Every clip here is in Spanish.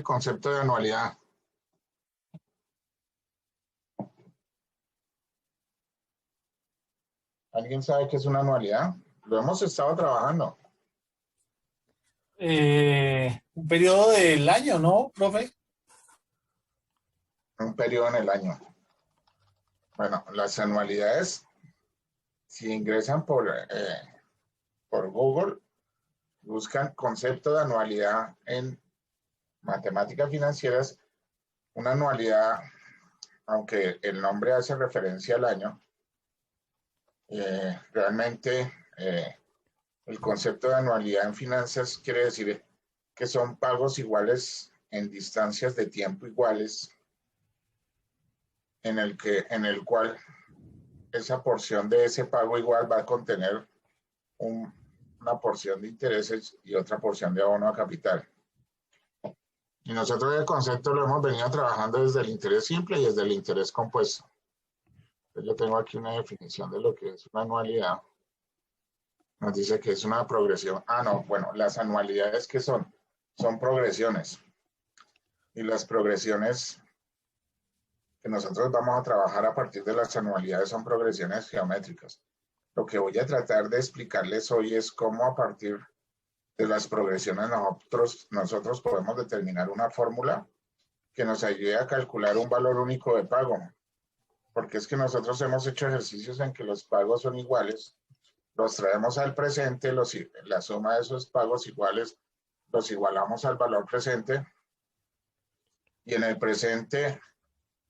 concepto de anualidad. ¿Alguien sabe qué es una anualidad? Lo hemos estado trabajando. Un periodo del año, ¿no, profe? Un periodo en el año. Bueno, las anualidades, si ingresan por Google, buscan concepto de anualidad en matemáticas financieras. Una anualidad, aunque el nombre hace referencia al año, realmente el concepto de anualidad en finanzas quiere decir que son pagos iguales en distancias de tiempo iguales, en el cual esa porción de ese pago igual va a contener una porción de intereses y otra porción de abono a capital. Y nosotros el concepto lo hemos venido trabajando desde el interés simple y desde el interés compuesto. Entonces yo tengo aquí una definición de lo que es una anualidad. Nos dice que es una progresión. No, bueno, las anualidades que son progresiones. Y las progresiones que nosotros vamos a trabajar a partir de las anualidades son progresiones geométricas. Lo que voy a tratar de explicarles hoy es cómo a partir de las progresiones nosotros podemos determinar una fórmula que nos ayude a calcular un valor único de pago. Porque es que nosotros hemos hecho ejercicios en que los pagos son iguales, los traemos al presente, la suma de esos pagos iguales los igualamos al valor presente y en el presente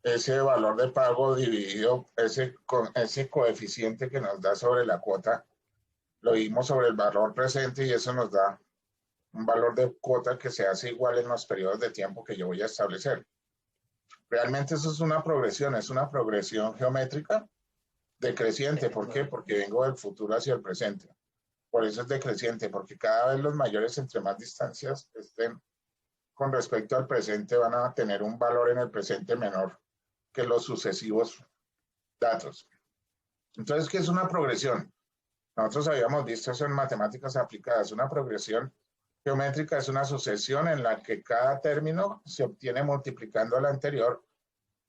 ese valor de pago dividido, ese coeficiente que nos da sobre la cuota, lo dimos sobre el valor presente y eso nos da un valor de cuota que se hace igual en los periodos de tiempo que yo voy a establecer. Realmente eso es una progresión geométrica decreciente. ¿Por qué? Porque vengo del futuro hacia el presente. Por eso es decreciente, porque cada vez los mayores, entre más distancias estén con respecto al presente, van a tener un valor en el presente menor que los sucesivos datos. Entonces, ¿qué es una progresión? Nosotros habíamos visto eso en matemáticas aplicadas. Una progresión geométrica es una sucesión en la que cada término se obtiene multiplicando al anterior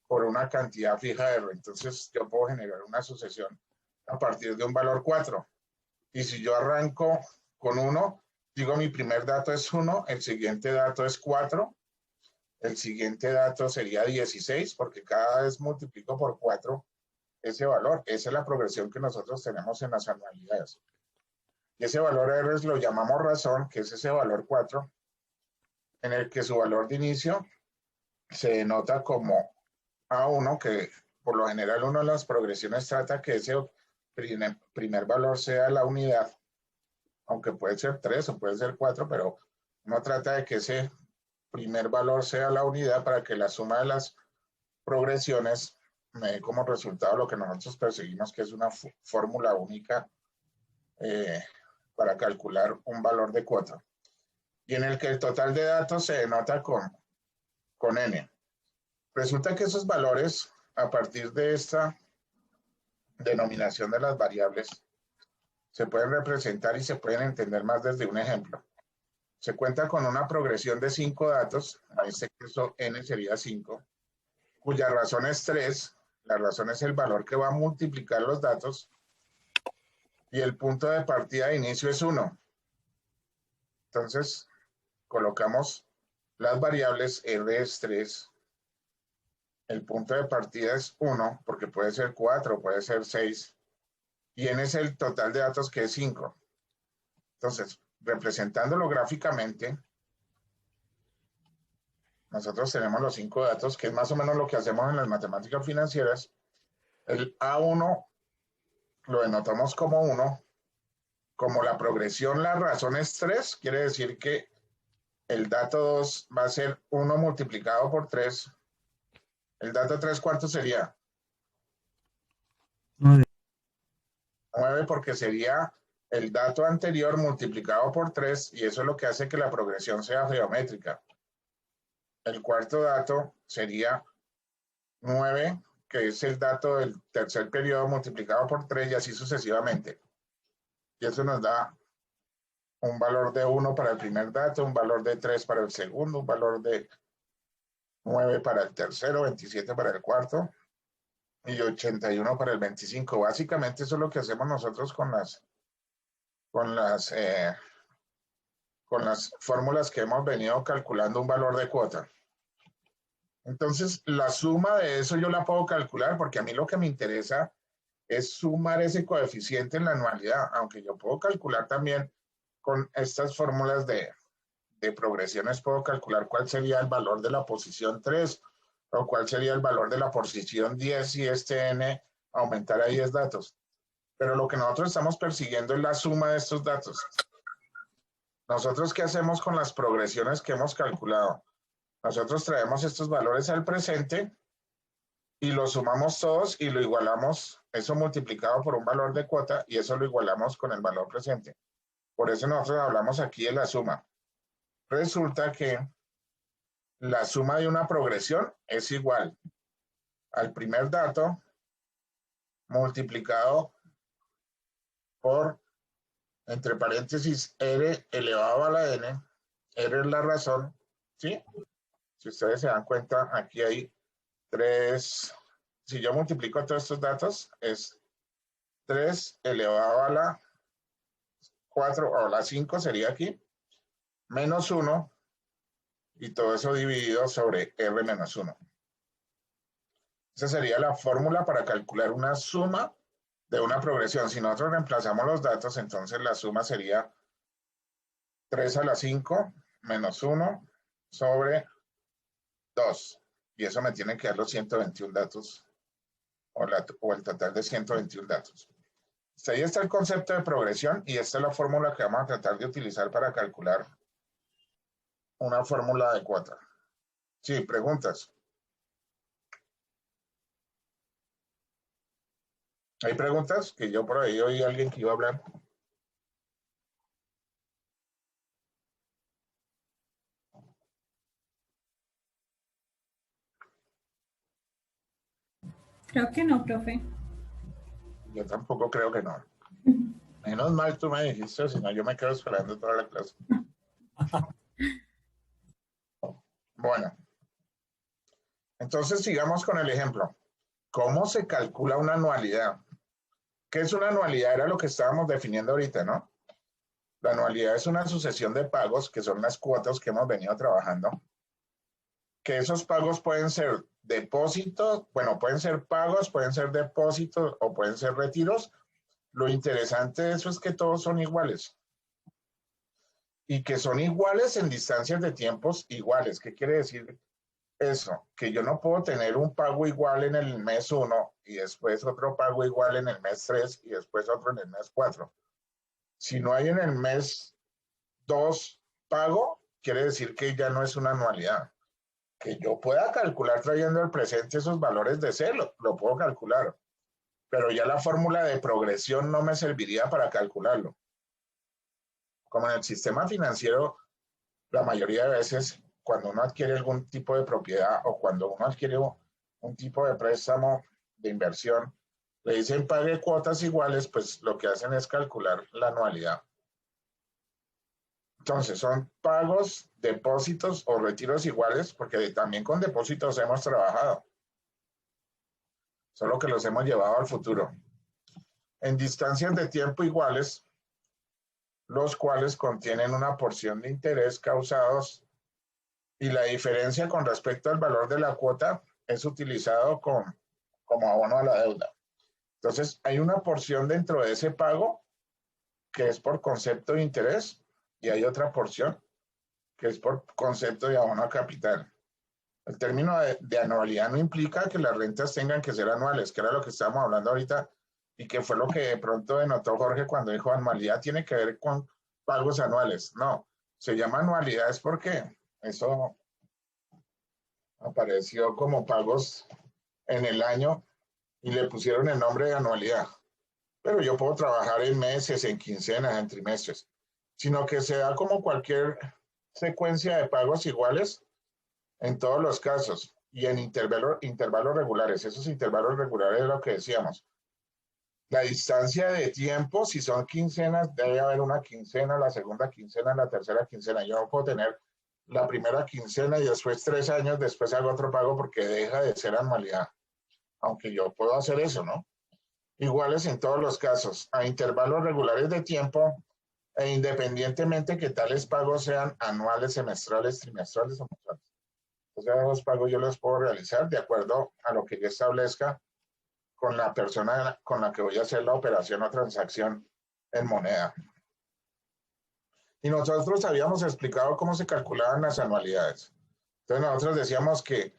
por una cantidad fija de R. Entonces, yo puedo generar una sucesión a partir de un valor 4. Y si yo arranco con 1, digo mi primer dato es 1, el siguiente dato es 4, el siguiente dato sería 16, porque cada vez multiplico por 4 ese valor. Esa es la progresión que nosotros tenemos en las anualidades. Y ese valor R lo llamamos razón, que es ese valor 4, en el que su valor de inicio se denota como A1, que por lo general uno de las progresiones trata que ese primer valor sea la unidad, aunque puede ser 3 o puede ser 4, pero uno trata de que ese primer valor sea la unidad para que la suma de las progresiones me dé como resultado lo que nosotros perseguimos, que es una fórmula única para calcular un valor de cuota. Y en el que el total de datos se denota con n. Resulta que esos valores, a partir de esta denominación de las variables, se pueden representar y se pueden entender más desde un ejemplo. Se cuenta con una progresión de 5 datos, en este caso n sería 5, cuya razón es 3, la razón es el valor que va a multiplicar los datos, y el punto de partida de inicio es 1. Entonces, colocamos las variables r es 3, el punto de partida es 1, porque puede ser 4, puede ser 6, y n es el total de datos que es 5. Entonces, representándolo gráficamente, nosotros tenemos los 5 datos, que es más o menos lo que hacemos en las matemáticas financieras. El A1 lo denotamos como 1. Como la progresión, la razón es 3, quiere decir que el dato 2 va a ser 1 multiplicado por 3. El dato 3, ¿cuánto sería? 9. 9, porque sería el dato anterior multiplicado por 3, y eso es lo que hace que la progresión sea geométrica. El cuarto dato sería 9, que es el dato del tercer periodo multiplicado por 3, y así sucesivamente. Y eso nos da un valor de 1 para el primer dato, un valor de 3 para el segundo, un valor de 9 para el tercero, 27 para el cuarto y 81 para el 25. Básicamente eso es lo que hacemos nosotros con las fórmulas que hemos venido calculando un valor de cuota. Entonces, la suma de eso yo la puedo calcular porque a mí lo que me interesa es sumar ese coeficiente en la anualidad, aunque yo puedo calcular también con estas fórmulas de progresiones, puedo calcular cuál sería el valor de la posición 3 o cuál sería el valor de la posición 10 si este n aumentara 10 datos. Pero lo que nosotros estamos persiguiendo es la suma de estos datos. ¿Nosotros qué hacemos con las progresiones que hemos calculado? Nosotros traemos estos valores al presente y los sumamos todos y lo igualamos, eso multiplicado por un valor de cuota, y eso lo igualamos con el valor presente. Por eso nosotros hablamos aquí de la suma. Resulta que la suma de una progresión es igual al primer dato multiplicado por, entre paréntesis, r elevado a la n. R es la razón, ¿sí? Si ustedes se dan cuenta, aquí hay 3. Si yo multiplico todos estos datos, es 3 elevado a la 4, o la 5 sería aquí, menos 1, y todo eso dividido sobre r menos 1. Esa sería la fórmula para calcular una suma de una progresión. Si nosotros reemplazamos los datos, entonces la suma sería 3 a la 5 menos 1 sobre 2. Y eso me tiene que dar los 121 datos, o el total de 121 datos. Ahí está el concepto de progresión, y esta es la fórmula que vamos a tratar de utilizar para calcular una fórmula de cuota. Sí, preguntas. ¿Hay preguntas? Que yo por ahí oí a alguien que iba a hablar. Creo que no, profe. Yo tampoco creo que no. Menos mal tú me dijiste, si no yo me quedo esperando toda la clase. Bueno, entonces sigamos con el ejemplo. ¿Cómo se calcula una anualidad? ¿Qué es una anualidad? Era lo que estábamos definiendo ahorita, ¿no? La anualidad es una sucesión de pagos, que son las cuotas que hemos venido trabajando. Que esos pagos pueden ser depósitos, bueno, pueden ser pagos, pueden ser depósitos o pueden ser retiros. Lo interesante de eso es que todos son iguales. Y que son iguales en distancias de tiempos iguales. ¿Qué quiere decir eso? Que yo no puedo tener un pago igual en el mes 1 y después otro pago igual en el mes 3 y después otro en el mes 4. Si no hay en el mes 2 pago, quiere decir que ya no es una anualidad. Que yo pueda calcular trayendo al presente esos valores de C, lo puedo calcular. Pero ya la fórmula de progresión no me serviría para calcularlo. Como en el sistema financiero, la mayoría de veces, cuando uno adquiere algún tipo de propiedad o cuando uno adquiere un tipo de préstamo de inversión, le dicen pague cuotas iguales, pues lo que hacen es calcular la anualidad. Entonces, son pagos, depósitos o retiros iguales, porque también con depósitos hemos trabajado, solo que los hemos llevado al futuro. En distancias de tiempo iguales, los cuales contienen una porción de interés causados, y la diferencia con respecto al valor de la cuota es utilizado como abono a la deuda. Entonces, hay una porción dentro de ese pago que es por concepto de interés y hay otra porción que es por concepto de abono a capital. El término de anualidad no implica que las rentas tengan que ser anuales, que era lo que estábamos hablando ahorita y que fue lo que de pronto denotó Jorge cuando dijo anualidad tiene que ver con pagos anuales. No, se llama anualidad es porque eso apareció como pagos en el año y le pusieron el nombre de anualidad. Pero yo puedo trabajar en meses, en quincenas, en trimestres, sino que se da como cualquier secuencia de pagos iguales en todos los casos y en intervalos regulares. Esos intervalos regulares es lo que decíamos. La distancia de tiempo, si son quincenas, debe haber una quincena, la segunda quincena, la tercera quincena. Yo no puedo tener la primera quincena y después 3 años, después hago otro pago porque deja de ser anualidad. Aunque yo puedo hacer eso, ¿no? Iguales en todos los casos, a intervalos regulares de tiempo e independientemente que tales pagos sean anuales, semestrales, trimestrales o mensuales. O sea, los pagos yo los puedo realizar de acuerdo a lo que yo establezca con la persona con la que voy a hacer la operación o transacción en moneda. Y nosotros habíamos explicado cómo se calculaban las anualidades. Entonces nosotros decíamos que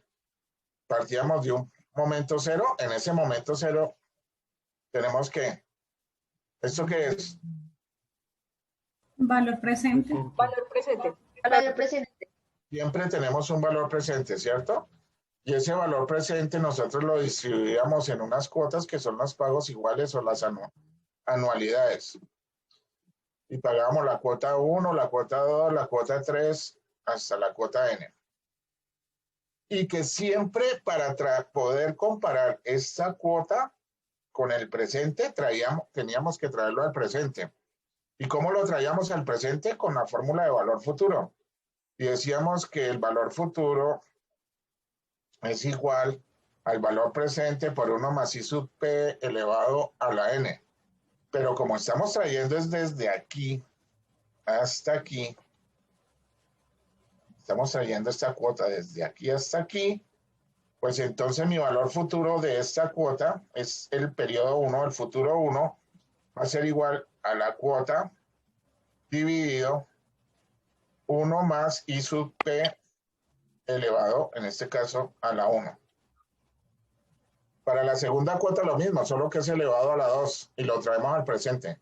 partíamos de un momento cero. En ese momento cero tenemos que, ¿esto qué es? Valor presente. Valor presente. Valor presente. Siempre tenemos un valor presente, ¿cierto? Y ese valor presente nosotros lo distribuíamos en unas cuotas que son los pagos iguales o las anualidades. Y pagábamos la cuota 1, la cuota 2, la cuota 3, hasta la cuota N. Y que siempre para poder comparar esta cuota con el presente, teníamos que traerlo al presente. ¿Y cómo lo traíamos al presente? Con la fórmula de valor futuro. Y decíamos que el valor futuro es igual al valor presente por 1 más I sub P elevado a la N. Pero como estamos trayendo desde aquí hasta aquí, estamos trayendo esta cuota desde aquí hasta aquí, pues entonces mi valor futuro de esta cuota es el periodo 1, el futuro 1, va a ser igual a la cuota dividido 1 más I sub P elevado, en este caso, a la 1. Para la segunda cuota lo mismo, solo que es elevado a la 2 y lo traemos al presente.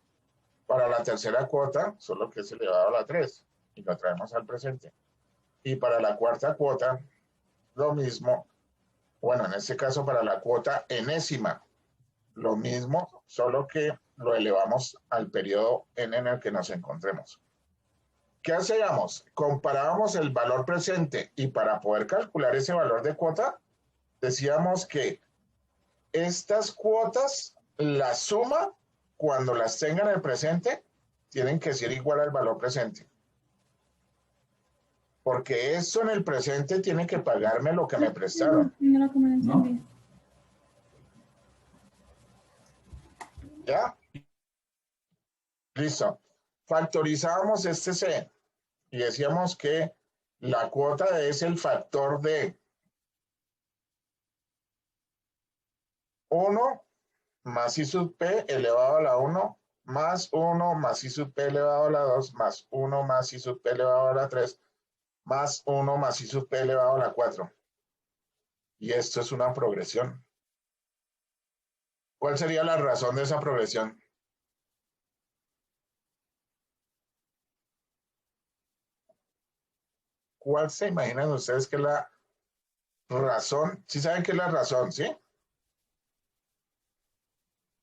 Para la tercera cuota, solo que es elevado a la 3 y lo traemos al presente. Y para la cuarta cuota, lo mismo. Bueno, en este caso para la cuota enésima, lo mismo, solo que lo elevamos al periodo n en el que nos encontremos. ¿Qué hacíamos? Comparábamos el valor presente y para poder calcular ese valor de cuota, decíamos que estas cuotas, la suma, cuando las tengan en el presente, tienen que ser igual al valor presente. Porque eso en el presente tiene que pagarme lo que me prestaron. ¿No? ¿Ya? Listo. Factorizábamos este C y decíamos que la cuota es el factor de 1 más I sub P elevado a la 1 más 1 más I sub P elevado a la 2 más 1 más I sub P elevado a la 3 más 1 más I sub P elevado a la 4. Y esto es una progresión. ¿Cuál sería la razón de esa progresión? ¿Cuál se imaginan ustedes que es la razón? ¿Sí saben qué es la razón, sí?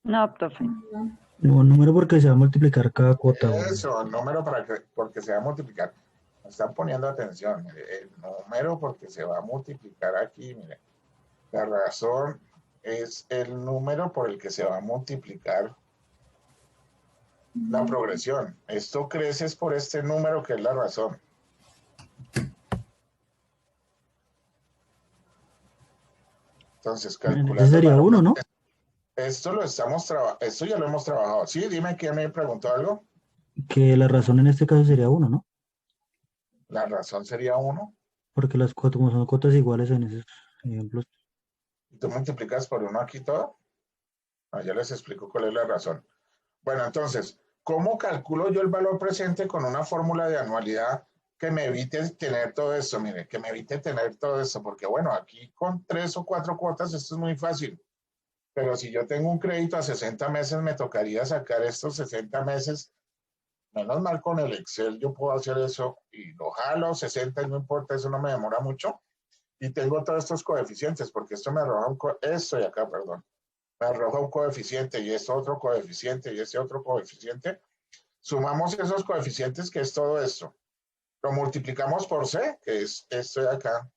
No, profe. No, número porque se va a multiplicar cada cuota. Eso, el número porque se va a multiplicar. Me están poniendo atención. Mire, el número porque se va a multiplicar aquí, mire. La razón es el número por el que se va a multiplicar la progresión. Esto crece por este número que es la razón. Entonces, calculando. Ese sería 1, ¿no? Esto ya lo hemos trabajado. Sí, dime quién me preguntó algo. Que la razón en este caso sería 1, ¿no? La razón sería 1. Porque las cuotas, como son cuotas iguales en esos ejemplos. ¿Y tú multiplicas por 1 aquí todo? Ya les explico cuál es la razón. Bueno, entonces, ¿cómo calculo yo el valor presente con una fórmula de anualidad que me evite tener todo esto? Mire, que me evite tener todo esto, porque bueno, aquí con 3 o 4 cuotas esto es muy fácil. Pero si yo tengo un crédito a 60 meses, me tocaría sacar estos 60 meses. Menos mal con el Excel yo puedo hacer eso y lo jalo 60 y no importa, eso no me demora mucho. Y tengo todos estos coeficientes, porque esto me arroja esto de acá, perdón. Me arroja un coeficiente y este otro coeficiente y este otro coeficiente. Sumamos esos coeficientes, que es todo esto. Lo multiplicamos por C, que es esto de acá.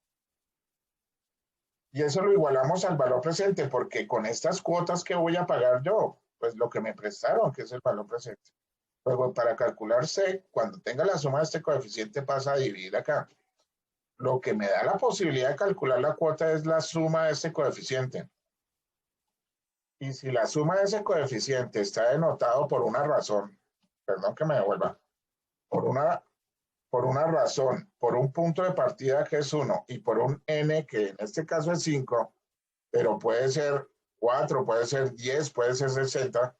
Y eso lo igualamos al valor presente, porque con estas cuotas que voy a pagar yo, pues lo que me prestaron, que es el valor presente. Luego, para calcular C, cuando tenga la suma de este coeficiente, pasa a dividir acá. lo que me da la posibilidad de calcular la cuota es la suma de ese coeficiente. Y si la suma de ese coeficiente está denotado por una razón, perdón que me devuelva, por una razón, por un punto de partida que es 1 y por un n que en este caso es 5, pero puede ser 4, puede ser 10, puede ser 60.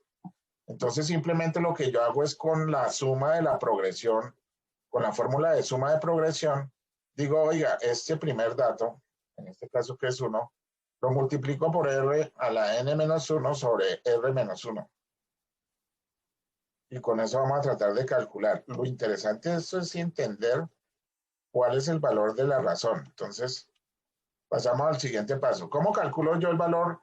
Entonces simplemente lo que yo hago es con la suma de la progresión, con la fórmula de suma de progresión, digo, oiga, este primer dato, en este caso que es 1, lo multiplico por r a la n-1 sobre r-1. Y con eso vamos a tratar de calcular. Lo interesante de esto es entender cuál es el valor de la razón. Entonces, pasamos al siguiente paso. ¿Cómo calculo yo el valor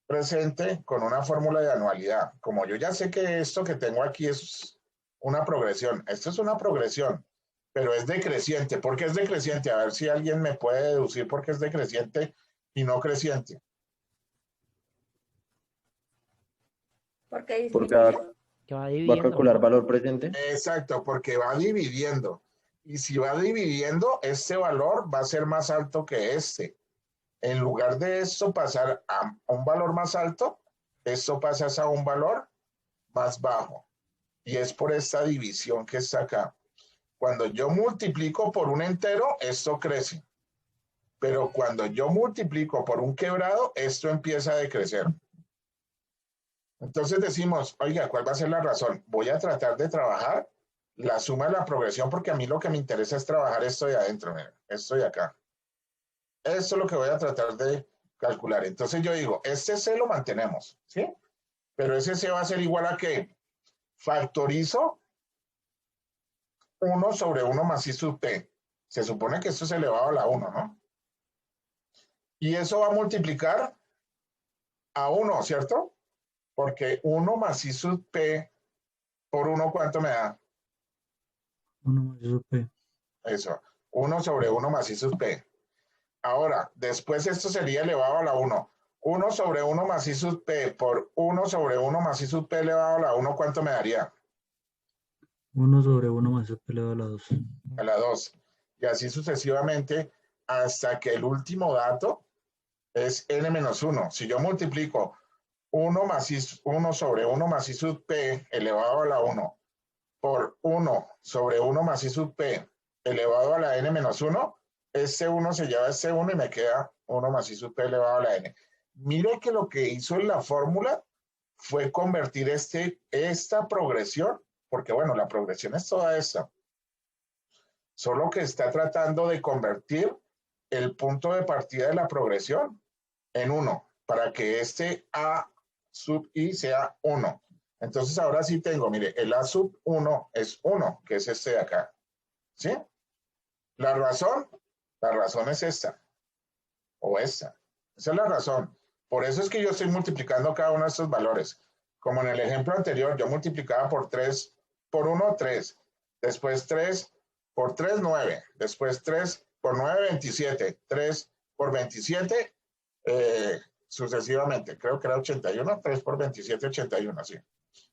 presente con una fórmula de anualidad? Como yo ya sé que esto que tengo aquí es una progresión. Esto es una progresión, pero es decreciente. ¿Por qué es decreciente? A ver si alguien me puede deducir por qué es decreciente y no creciente. Porque Porque disminuye. Que va va a dividiendo. calcular valor presente. Exacto, porque va dividiendo. Y si va dividiendo, este valor va a ser más alto que este. En lugar de esto pasar a un valor más alto, esto pasa a un valor más bajo. Y es por esta división que está acá. Cuando yo multiplico por un entero, esto crece. Pero cuando yo multiplico por un quebrado, esto empieza a decrecer. Entonces decimos, oiga, ¿cuál va a ser la razón? Voy a tratar de trabajar la suma de la progresión porque a mí lo que me interesa es trabajar esto de adentro, miren, esto de acá. Esto es lo que voy a tratar de calcular. Entonces yo digo, este C lo mantenemos, ¿sí? Pero ese C va a ser igual a ¿qué? Factorizo 1 sobre 1 más I sub P. Se supone que esto es elevado a la 1, ¿no? Y eso va a multiplicar a 1, ¿cierto? Porque 1 más I sub P por 1, ¿cuánto me da? 1 más I sub P. Eso, 1 sobre 1 más I sub P. Ahora, después esto sería elevado a la 1. 1 sobre 1 más I sub P por 1 sobre 1 más I sub P elevado a la 1, ¿cuánto me daría? 1 sobre 1 más I sub P elevado a la 2. A la 2. Y así sucesivamente hasta que el último dato es n-1. Si yo multiplico 1 sobre 1 más I sub P elevado a la 1 por 1 sobre 1 más I sub P elevado a la n-1, este 1 se lleva este 1 y me queda 1 más I sub P elevado a la n. Mire que lo que hizo en la fórmula fue convertir esta progresión, porque bueno, la progresión es toda esta, solo que está tratando de convertir el punto de partida de la progresión en 1, para que este A sub I sea 1. Entonces ahora sí tengo, mire, el A sub 1 es 1, que es este de acá. ¿Sí? La razón es esta, o esta. Esa es la razón. Por eso es que yo estoy multiplicando cada uno de estos valores. Como en el ejemplo anterior, yo multiplicaba por 3, por 1, 3. Después 3 por 3, 9. Después 3 por 9, 27. 3 por 27, sucesivamente. Creo que era 81. 3 por 27, 81, sí.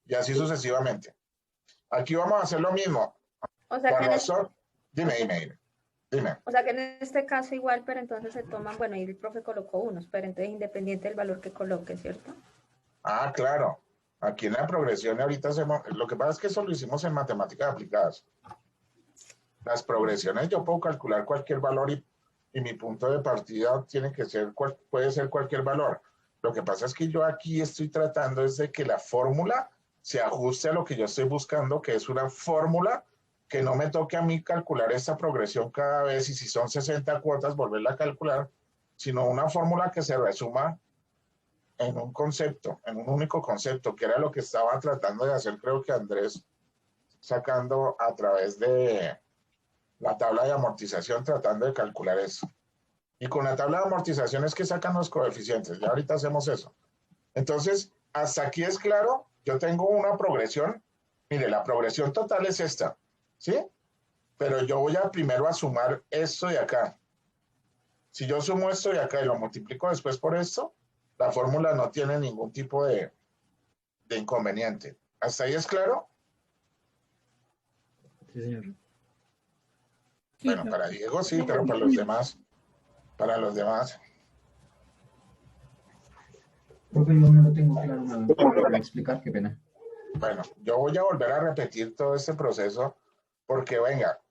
Y así sucesivamente. Aquí vamos a hacer lo mismo. O sea, La que razón... Dime. o sea que en este caso igual, pero entonces se toman, bueno, y el profe colocó unos, pero entonces independiente del valor que coloque, ¿cierto? Ah, claro. Aquí en la progresión ahorita hacemos... Lo que pasa es que eso lo hicimos en matemáticas aplicadas. Las progresiones yo puedo calcular cualquier valor y mi punto de partida tiene que ser, puede ser cualquier valor. Lo que pasa es que yo aquí estoy tratando es de que la fórmula se ajuste a lo que yo estoy buscando, que es una fórmula que no me toque a mí calcular esta progresión cada vez y si son 60 cuotas volverla a calcular, sino una fórmula que se resuma en un concepto, en un único concepto, que era lo que estaba tratando de hacer, creo que Andrés, sacando a través de la tabla de amortización, tratando de calcular eso. Y con la tabla de amortización es que sacan los coeficientes, ya ahorita hacemos eso. Entonces, hasta aquí es claro, yo tengo una progresión, mire, la progresión total es esta, ¿sí? Pero yo voy a primero a sumar esto de acá. Si yo sumo esto de acá y lo multiplico después por esto, la fórmula no tiene ningún tipo de inconveniente. ¿Hasta ahí es claro? Sí, señor. Sí, Bueno, profe. para Diego sí, pero para los demás, Profe, yo no lo tengo claro, ¿me puede explicar? Qué pena. bueno, yo voy a volver a repetir todo este proceso porque, venga,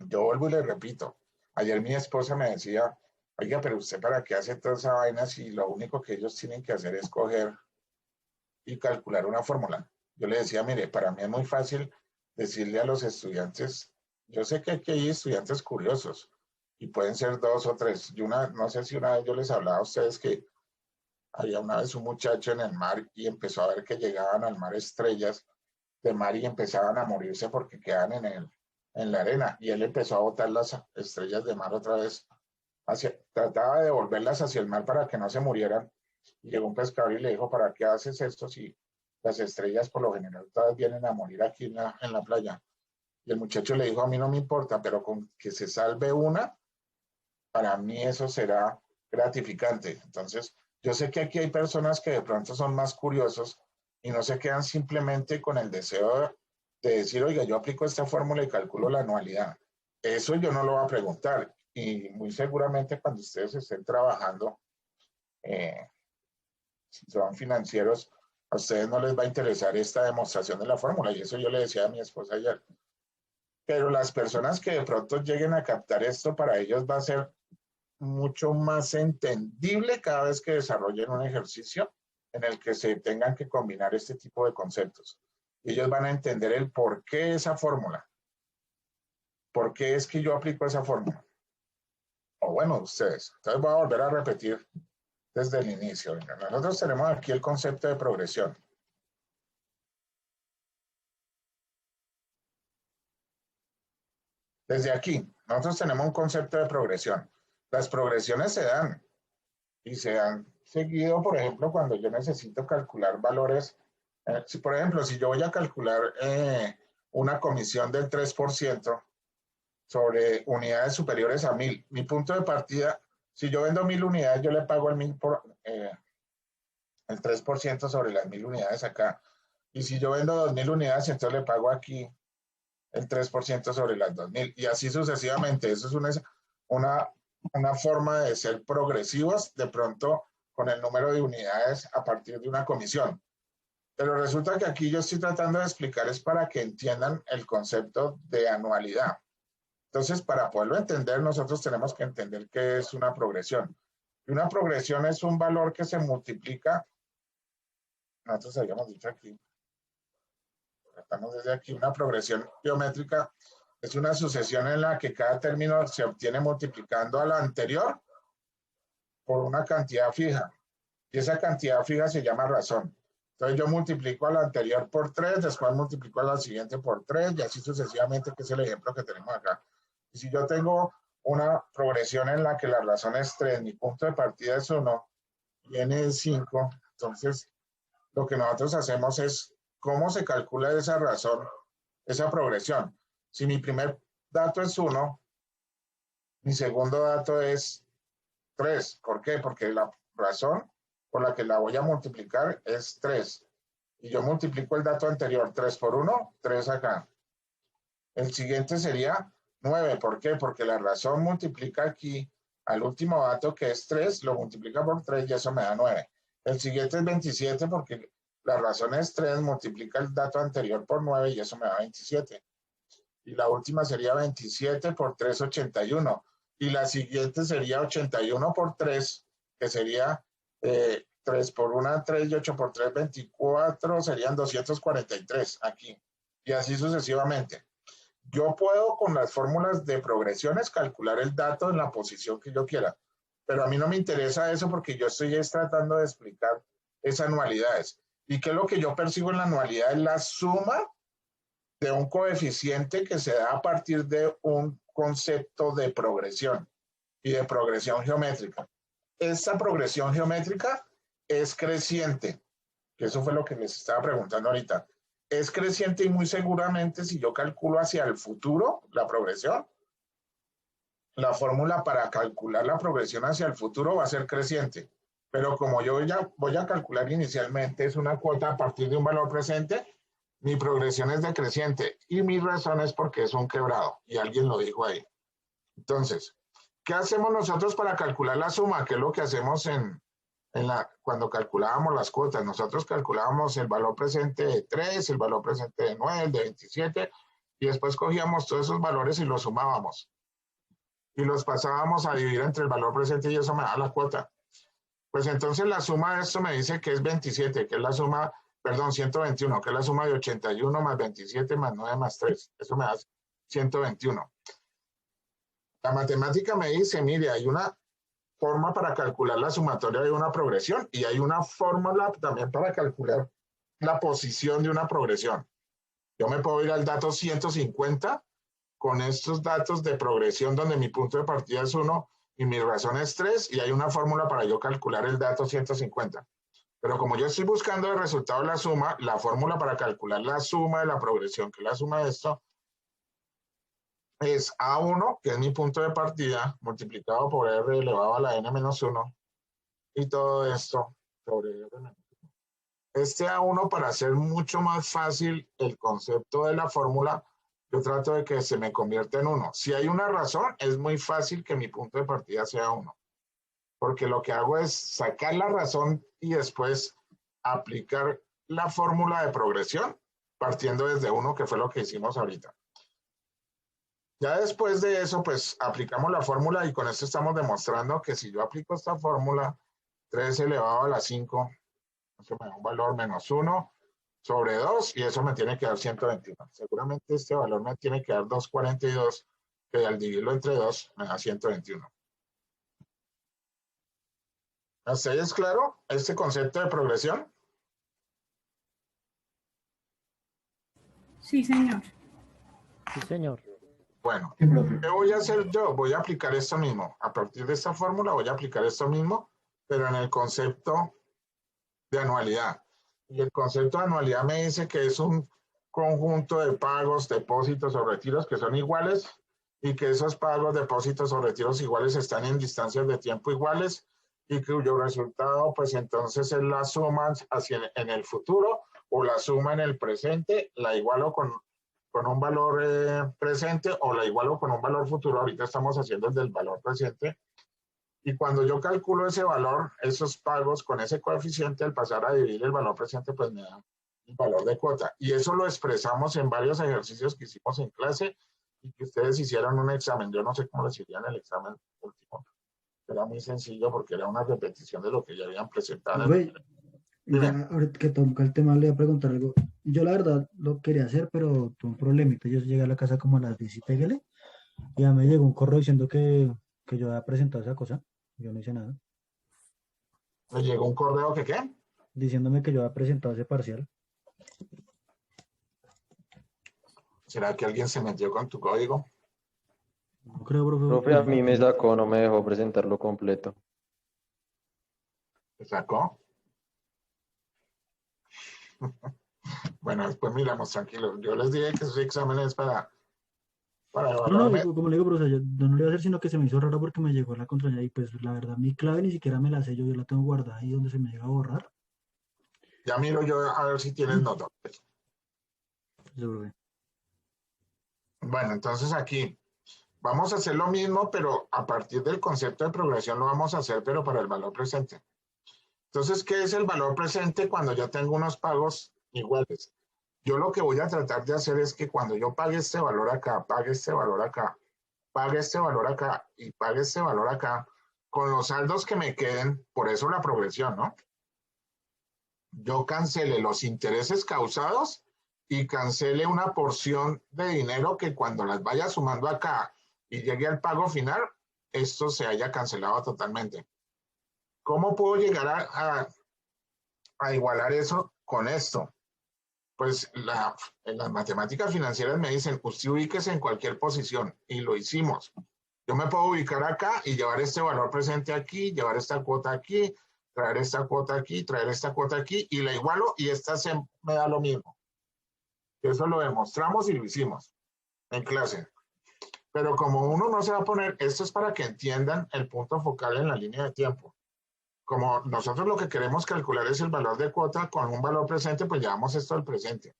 yo vuelvo y le repito. Ayer mi esposa me decía, oiga, pero usted para qué hace toda esa vaina si lo único que ellos tienen que hacer es coger y calcular una fórmula. Yo le decía, mire, para mí es muy fácil decirle a los estudiantes, yo sé que aquí hay estudiantes curiosos y pueden ser dos o tres. Y no sé si una vez yo les hablaba a ustedes que había una vez un muchacho en el mar y empezó a ver que llegaban al mar estrellas de mar y empezaban a morirse porque quedan en la arena. Y él empezó a botar las estrellas de mar otra vez, trataba de devolverlas hacia el mar para que no se murieran. Y llegó un pescador y le dijo, ¿para qué haces esto si las estrellas por lo general todas vienen a morir aquí en la playa? Y el muchacho le dijo, a mí no me importa, pero con que se salve una, para mí eso será gratificante. Entonces, yo sé que aquí hay personas que de pronto son más curiosos y no se quedan simplemente con el deseo de decir, oiga, yo aplico esta fórmula y calculo la anualidad. Eso yo no lo voy a preguntar. Y muy seguramente cuando ustedes estén trabajando, si son financieros, a ustedes no les va a interesar esta demostración de la fórmula. Y eso yo le decía a mi esposa ayer. Pero las personas que de pronto lleguen a captar esto, para ellos va a ser mucho más entendible cada vez que desarrollen un ejercicio en el que se tengan que combinar este tipo de conceptos. Y ellos van a entender el por qué esa fórmula. ¿Por qué es que yo aplico esa fórmula? O bueno, ustedes. Entonces voy a volver a repetir desde el inicio. Nosotros tenemos aquí el concepto de progresión. Desde aquí, nosotros tenemos un concepto de progresión. Las progresiones se dan y se han seguido, por ejemplo, cuando yo necesito calcular valores. Si, por ejemplo, si yo voy a calcular una comisión del 3% sobre unidades superiores a 1000, mi punto de partida, si yo vendo 1000 unidades, yo le pago el 3% sobre las 1000 unidades acá. Y si yo vendo 2000 unidades, entonces le pago aquí el 3% sobre las 2000. Y así sucesivamente. Eso es una forma de ser progresivos de pronto con el número de unidades a partir de una comisión. Pero resulta que aquí yo estoy tratando de explicar es para que entiendan el concepto de anualidad. Entonces, para poderlo entender, nosotros tenemos que entender qué es una progresión. Y una progresión es un valor que se multiplica. Nosotros habíamos dicho aquí, tratamos desde aquí, una progresión geométrica es una sucesión en la que cada término se obtiene multiplicando a la anterior por una cantidad fija. Y esa cantidad fija se llama razón. Entonces yo multiplico a la anterior por 3, después multiplico a la siguiente por 3 y así sucesivamente, que es el ejemplo que tenemos acá. Y si yo tengo una progresión en la que la razón es 3, mi punto de partida es 1, viene 5, entonces lo que nosotros hacemos es cómo se calcula esa razón, esa progresión. Si mi primer dato es 1, mi segundo dato es 3. ¿Por qué? Porque la razón por la que la voy a multiplicar es 3. Y yo multiplico el dato anterior, 3 por 1, 3 acá. El siguiente sería 9. ¿Por qué? Porque la razón multiplica aquí al último dato que es 3, lo multiplica por 3 y eso me da 9. El siguiente es 27 porque la razón es 3, multiplica el dato anterior por 9 y eso me da 27. Y la última sería 27 por 3, 81. Y la siguiente sería 81 por 3, que sería 3 por 1, 3 y 8 por 3, 24, serían 243 aquí. Y así sucesivamente. Yo puedo con las fórmulas de progresiones calcular el dato en la posición que yo quiera, pero a mí no me interesa eso porque yo estoy tratando de explicar esas anualidades. ¿Y qué es lo que yo percibo en la anualidad? Es la suma de un coeficiente que se da a partir de un concepto de progresión y de progresión geométrica. Esta progresión geométrica es creciente, que eso fue lo que les estaba preguntando ahorita. Es creciente y muy seguramente si yo calculo hacia el futuro la progresión, la fórmula para calcular la progresión hacia el futuro va a ser creciente. Pero como yo ya voy a calcular inicialmente es una cuota a partir de un valor presente, Mi progresión es decreciente y mi razón es porque es un quebrado y alguien lo dijo ahí. Entonces, ¿qué hacemos nosotros para calcular la suma? ¿Qué es lo que hacemos cuando calculábamos las cuotas? Nosotros calculábamos el valor presente de 3, el valor presente de 9, el de 27 y después cogíamos todos esos valores y los sumábamos. Y los pasábamos a dividir entre el valor presente y eso me da la cuota. Pues entonces la suma de esto me dice que es 27, que es la suma, perdón, 121, que es la suma de 81 más 27 más 9 más 3. Eso me da 121. La matemática me dice, mire, hay una forma para calcular la sumatoria de una progresión y hay una fórmula también para calcular la posición de una progresión. Yo me puedo ir al dato 150 con estos datos de progresión donde mi punto de partida es 1 y mi razón es 3 y hay una fórmula para yo calcular el dato 150. Pero como yo estoy buscando el resultado de la suma, la fórmula para calcular la suma de la progresión, que es la suma de esto, es A1, que es mi punto de partida, multiplicado por R elevado a la n-1, y todo esto sobre R-1. Este A1, para hacer mucho más fácil el concepto de la fórmula, yo trato de que se me convierta en 1. Si hay una razón, es muy fácil que mi punto de partida sea 1. Porque lo que hago es sacar la razón y después aplicar la fórmula de progresión partiendo desde 1, que fue lo que hicimos ahorita. Ya después de eso, pues aplicamos la fórmula y con esto estamos demostrando que si yo aplico esta fórmula, 3 elevado a la 5, eso me da un valor menos 1 sobre 2 y eso me tiene que dar 121. Seguramente este valor me tiene que dar 242, que al dividirlo entre 2 me da 121. ¿Hasta ahí es claro este concepto de progresión? Sí, señor. Sí, señor. Bueno, Sí, profe. ¿qué voy a hacer yo? Voy a aplicar esto mismo. A partir de esta fórmula voy a aplicar esto mismo, pero en el concepto de anualidad. Y el concepto de anualidad me dice que es un conjunto de pagos, depósitos o retiros que son iguales y que esos pagos, depósitos o retiros iguales están en distancias de tiempo iguales y cuyo resultado, pues entonces es la suma en el futuro o la suma en el presente, la igualo con un valor presente o la igualo con un valor futuro. Ahorita estamos haciendo el del valor presente. Y cuando yo calculo ese valor, esos pagos con ese coeficiente, al pasar a dividir el valor presente, pues me da el valor de cuota. Y eso lo expresamos en varios ejercicios que hicimos en clase y que ustedes hicieron un examen. Yo no sé cómo les iría en el examen último. Era muy sencillo porque era una repetición de lo que ya habían presentado. Ya, ahorita que toca el tema, le voy a preguntar algo. Yo la verdad lo quería hacer, pero tuve un problemita. Yo llegué a la casa como a las 10 y pégale, y ya me llegó un correo diciendo que yo había presentado esa cosa. Yo no hice nada. ¿Me llegó un correo que qué? Diciéndome que yo había presentado ese parcial. ¿Será que alguien se metió con tu código? No creo, profe. Profe, a mí me sacó, no me dejó presentarlo completo. ¿Te sacó? Bueno, después miramos, tranquilos. Yo les dije que esos exámenes para No, evaluarme. como le digo, profesor, yo no lo iba a hacer, sino que se me hizo raro porque me llegó la contraseña y pues la verdad mi clave ni siquiera me la sé yo la tengo guardada ahí donde se me llega a borrar. Ya miro yo a ver si tienes nota. Sí, profe. Bueno, entonces aquí vamos a hacer lo mismo, pero a partir del concepto de progresión lo vamos a hacer, pero para el valor presente. Entonces, ¿qué es el valor presente cuando yo tengo unos pagos iguales? Yo lo que voy a tratar de hacer es que cuando yo pague este valor acá, pague este valor acá, pague este valor acá y pague este valor acá, con los saldos que me queden, por eso la progresión, ¿no? Yo cancele los intereses causados y cancele una porción de dinero que cuando las vaya sumando acá y llegue al pago final, esto se haya cancelado totalmente. ¿Cómo puedo llegar a igualar eso con esto? Pues en las matemáticas financieras me dicen, usted ubíquese en cualquier posición, y lo hicimos. Yo me puedo ubicar acá y llevar este valor presente aquí, llevar esta cuota aquí, traer esta cuota aquí, traer esta cuota aquí, y la igualo, y esta me da lo mismo. Eso lo demostramos y lo hicimos en clase. Pero como uno no se va a poner, esto es para que entiendan el punto focal en la línea de tiempo. Como nosotros lo que queremos calcular es el valor de cuota con un valor presente, pues llevamos esto al presente.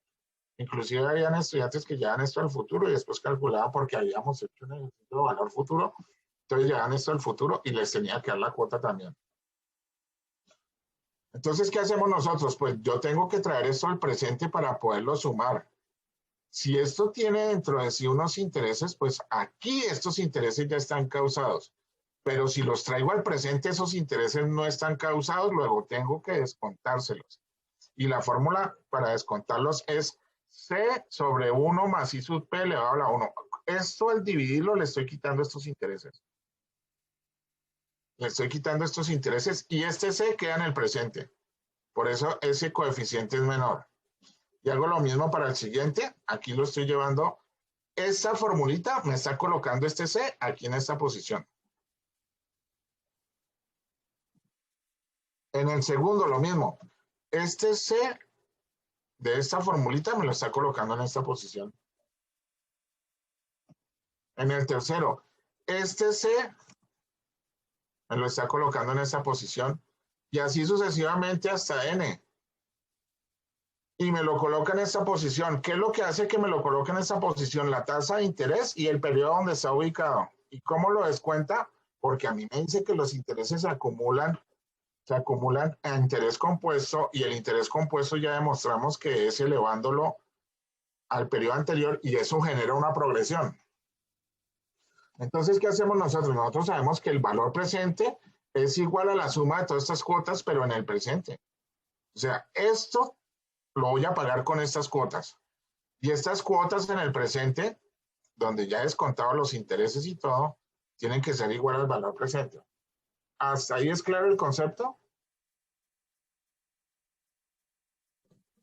Inclusive habían estudiantes que llevan esto al futuro y después calculaban porque habíamos hecho un ejercicio de valor futuro. Entonces llevan esto al futuro y les tenía que dar la cuota también. Entonces, ¿qué hacemos nosotros? Pues yo tengo que traer esto al presente para poderlo sumar. Si esto tiene dentro de sí unos intereses, pues aquí estos intereses ya están causados. Pero si los traigo al presente, esos intereses no están causados, luego tengo que descontárselos. Y la fórmula para descontarlos es C sobre 1 más I sub P elevado a la 1. Esto al dividirlo le estoy quitando estos intereses. Le estoy quitando estos intereses y este C queda en el presente. Por eso ese coeficiente es menor. Y hago lo mismo para el siguiente. Aquí lo estoy llevando. Esta formulita me está colocando este C aquí en esta posición. En el segundo lo mismo. Este C de esta formulita me lo está colocando en esta posición. En el tercero, este C me lo está colocando en esta posición. Y así sucesivamente hasta N. Y me lo coloca en esta posición. ¿Qué es lo que hace que me lo coloque en esta posición? La tasa de interés y el periodo donde está ubicado. ¿Y cómo lo descuenta? Porque a mí me dice que los intereses se acumulan a interés compuesto y el interés compuesto ya demostramos que es elevándolo al periodo anterior y eso genera una progresión. Entonces, ¿qué hacemos nosotros? Nosotros sabemos que el valor presente es igual a la suma de todas estas cuotas, pero en el presente. O sea, esto lo voy a pagar con estas cuotas. Y estas cuotas en el presente, donde ya he descontado los intereses y todo, tienen que ser igual al valor presente. ¿Hasta ahí es claro el concepto?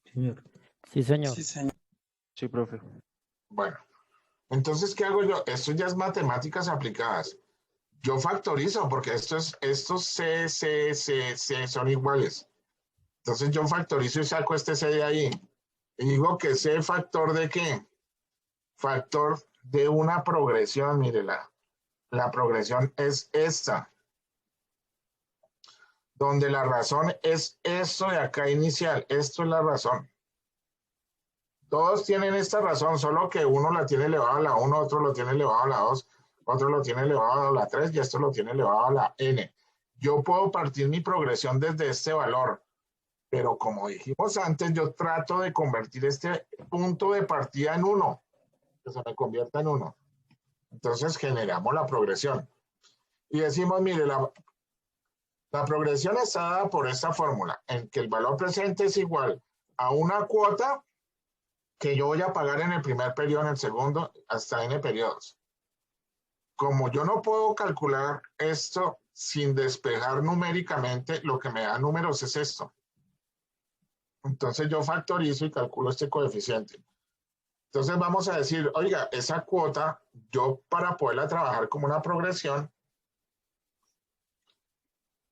Señor. Sí, señor. Sí, señor. Sí, profe. Bueno, entonces, ¿qué hago yo? Esto ya es matemáticas aplicadas. Yo factorizo porque estos C son iguales. Entonces yo factorizo y saco este C de ahí. Y digo que C factor de ¿qué? Factor de una progresión, mírela. La progresión es esta. Donde la razón es esto de acá inicial. Esto es la razón. Todos tienen esta razón, solo que uno la tiene elevado a la 1, otro lo tiene elevado a la 2, otro lo tiene elevado a la 3 y esto lo tiene elevado a la n. Yo puedo partir mi progresión desde este valor, pero como dijimos antes, yo trato de convertir este punto de partida en 1, que se me convierta en 1. Entonces generamos la progresión. Y decimos, mire, la progresión está dada por esta fórmula, en que el valor presente es igual a una cuota que yo voy a pagar en el primer periodo, en el segundo, hasta n periodos. Como yo no puedo calcular esto sin despejar numéricamente, lo que me da números es esto. Entonces yo factorizo y calculo este coeficiente. Entonces vamos a decir, oiga, esa cuota, yo para poderla trabajar como una progresión,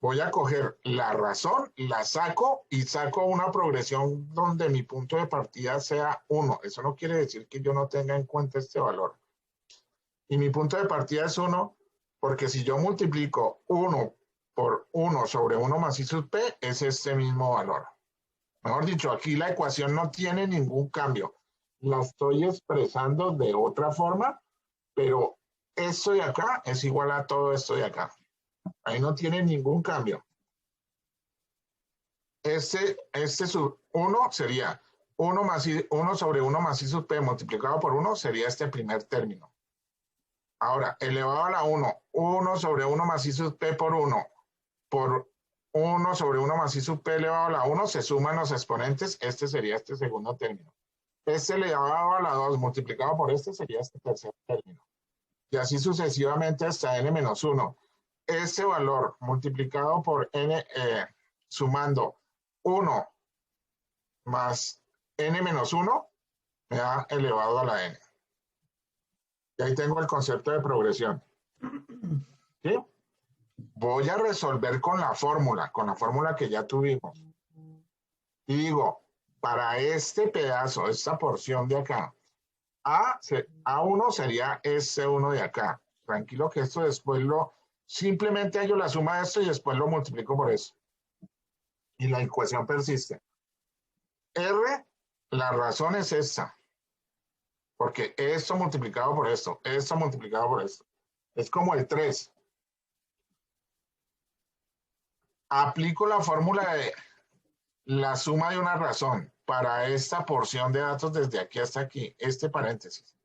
voy a coger la razón, la saco y saco una progresión donde mi punto de partida sea 1. Eso no quiere decir que yo no tenga en cuenta este valor. Y mi punto de partida es 1, porque si yo multiplico 1 por 1 sobre 1 más I sub P, es este mismo valor. Mejor dicho, aquí la ecuación no tiene ningún cambio. La estoy expresando de otra forma, pero esto de acá es igual a todo esto de acá. Ahí no tiene ningún cambio. Este sub 1 sería 1 sobre 1 más I sub P multiplicado por 1 sería este primer término. Ahora, elevado a la 1, 1 sobre 1 más I sub P por 1 sobre 1 más I sub P elevado a la 1 se suman los exponentes. Este sería este segundo término. Este elevado a la 2 multiplicado por este sería este tercer término. Y así sucesivamente hasta n menos 1. Este valor multiplicado por n, sumando 1 más n menos 1, me da elevado a la n. Y ahí tengo el concepto de progresión. ¿Sí? Voy a resolver con la fórmula que ya tuvimos. Y digo, para este pedazo, esta porción de acá, A1 sería S1 de acá. Tranquilo que esto después simplemente hallo la suma de esto y después lo multiplico por eso. Y la ecuación persiste. R La razón es esta. Porque esto multiplicado por esto multiplicado por esto. Es como el 3. Aplico la fórmula de la suma de una razón para esta porción de datos desde aquí hasta aquí, este paréntesis.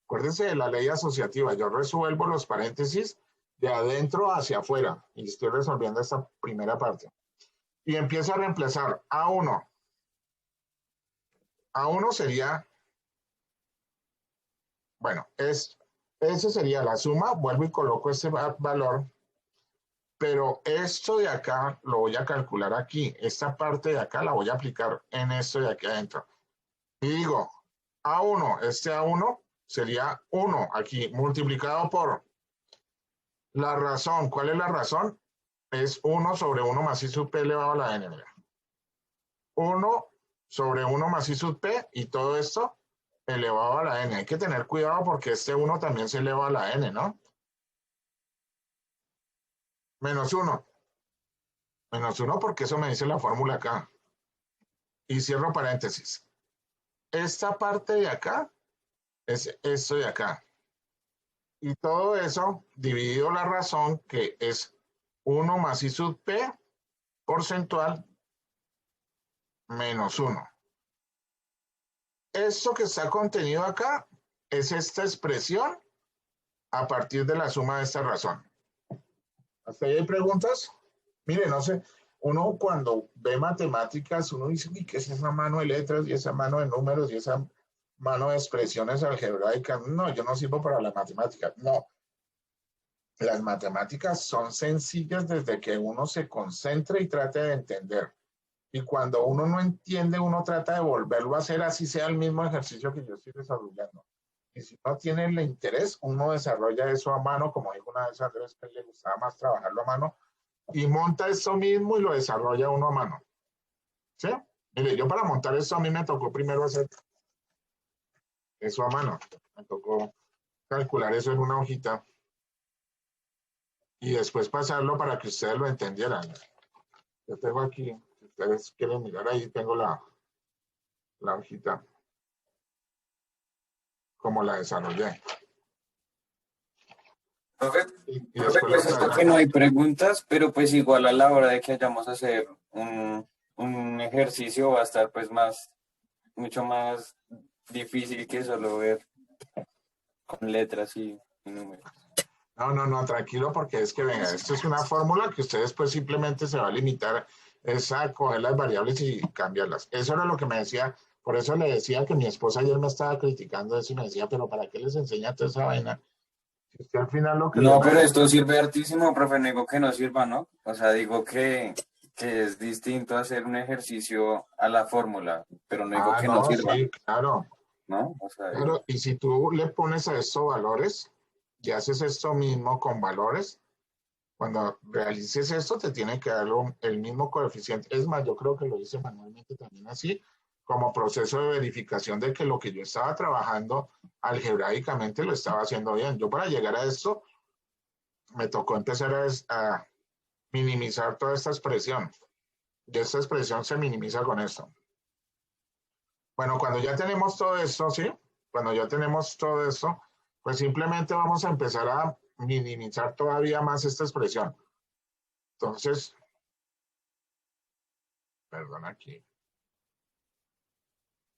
Acuérdense de la ley asociativa. Yo resuelvo los paréntesis de adentro hacia afuera y estoy resolviendo esta primera parte. Y empiezo a reemplazar A1. A1 sería, bueno, ese sería la suma. Vuelvo y coloco este valor. Pero esto de acá lo voy a calcular aquí. Esta parte de acá la voy a aplicar en esto de aquí adentro. Y digo, A1, este A1 sería 1 aquí, multiplicado por la razón. ¿Cuál es la razón? Es 1 sobre 1 más I sub P elevado a la N. Mira. 1 sobre 1 más I sub P y todo esto elevado a la N. Hay que tener cuidado porque este 1 también se eleva a la N, ¿no? Menos 1. Menos 1 porque eso me dice la fórmula acá. Y cierro paréntesis. Esta parte de acá es esto de acá. Y todo eso dividido la razón que es 1 más I sub P porcentual menos 1. Esto que está contenido acá es esta expresión a partir de la suma de esta razón. ¿Hasta ahí hay preguntas? Mire, no sé, uno cuando ve matemáticas, uno dice, ¿qué es esa mano de letras y esa mano de números y esa mano de expresiones algebraicas? No, yo no sirvo para la matemática. No. Las matemáticas son sencillas desde que uno se concentre y trate de entender. Y cuando uno no entiende, uno trata de volverlo a hacer, así sea el mismo ejercicio que yo estoy desarrollando. Y si no tiene el interés, uno desarrolla eso a mano, como dijo una vez Andrés, que le gustaba más trabajarlo a mano, y monta eso mismo y lo desarrolla uno a mano. ¿Sí? Mire, yo para montar esto a mí me tocó primero hacer eso a mano. Me tocó calcular eso en una hojita y después pasarlo para que ustedes lo entendieran. Yo tengo aquí, si ustedes quieren mirar ahí, tengo la hojita, como la desarrollé. Profe, Y después pues esto que no hay preguntas, pero pues igual a la hora de que vayamos a hacer un ejercicio va a estar pues mucho más difícil que solo ver con letras y números. No, tranquilo, porque es que, venga, esto es una fórmula que ustedes pues simplemente se va a limitar a coger las variables y cambiarlas. Eso era lo que me decía, por eso le decía que mi esposa ayer me estaba criticando eso y me decía, pero ¿para qué les enseña toda esa vaina? Si usted al final lo que... No, pero esto sirve hartísimo, profe, no digo que no sirva, ¿no? O sea, digo que es distinto hacer un ejercicio a la fórmula, pero no digo que no sirva. Sí, claro. ¿No? O sea, Claro, y si tú le pones a esto valores y haces esto mismo con valores, cuando realices esto te tiene que dar el mismo coeficiente. Es más, yo creo que lo hice manualmente también así, como proceso de verificación de que lo que yo estaba trabajando algebraicamente lo estaba haciendo bien. Yo para llegar a esto me tocó empezar a minimizar toda esta expresión. Y esta expresión se minimiza con esto. Bueno, cuando ya tenemos todo esto, ¿sí? Cuando ya tenemos todo esto, pues simplemente vamos a empezar a minimizar todavía más esta expresión. Entonces, perdón aquí.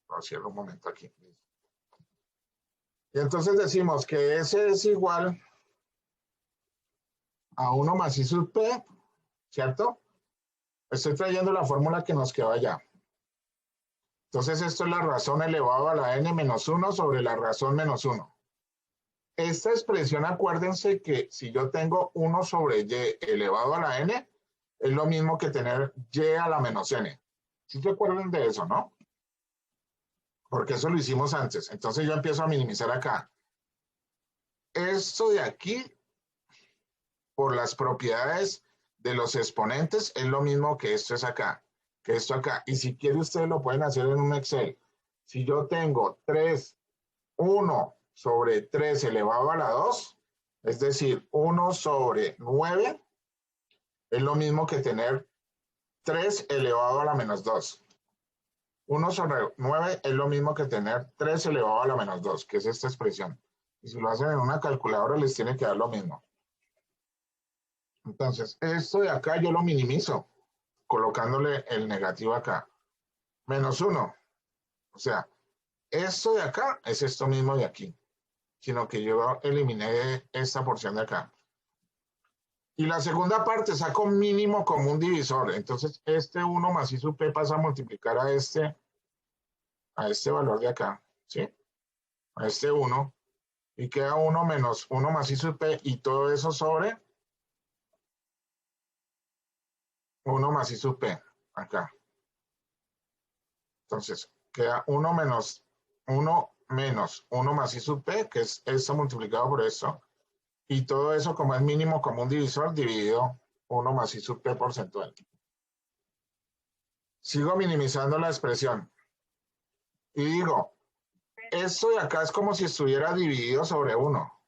Voy a hacerlo un momento aquí. Y entonces decimos que S es igual a 1 más I sub P, ¿cierto? Estoy trayendo la fórmula que nos quedó allá. Entonces esto es la razón elevado a la N menos 1 sobre la razón menos 1. Esta expresión, acuérdense que si yo tengo 1 sobre Y elevado a la N, es lo mismo que tener Y a la menos N. ¿Sí se acuerdan de eso, no? Porque eso lo hicimos antes. Entonces yo empiezo a minimizar acá. Esto de aquí, por las propiedades de los exponentes, es lo mismo que esto es acá, que esto acá. Y si quiere, ustedes lo pueden hacer en un Excel. Si yo tengo 1 sobre 3 elevado a la 2, es decir, 1 sobre 9, es lo mismo que tener 3 elevado a la menos 2. 1 sobre 9 es lo mismo que tener 3 elevado a la menos 2, que es esta expresión. Y si lo hacen en una calculadora, les tiene que dar lo mismo. Entonces, esto de acá yo lo minimizo, colocándole el negativo acá. Menos 1. O sea, esto de acá es esto mismo de aquí, sino que yo eliminé esta porción de acá. Y la segunda parte saco mínimo común divisor. Entonces, este 1 más I sub P pasa a multiplicar a este valor de acá, ¿sí? A este 1. Y queda 1 menos 1 más I sub P y todo eso sobre 1 más I sub P, acá. Entonces, queda 1 menos 1 más I sub P, que es esto multiplicado por esto. Y todo eso, como es mínimo común divisor, dividido 1 más I sub P porcentual. Sigo minimizando la expresión. Y digo, esto de acá es como si estuviera dividido sobre 1.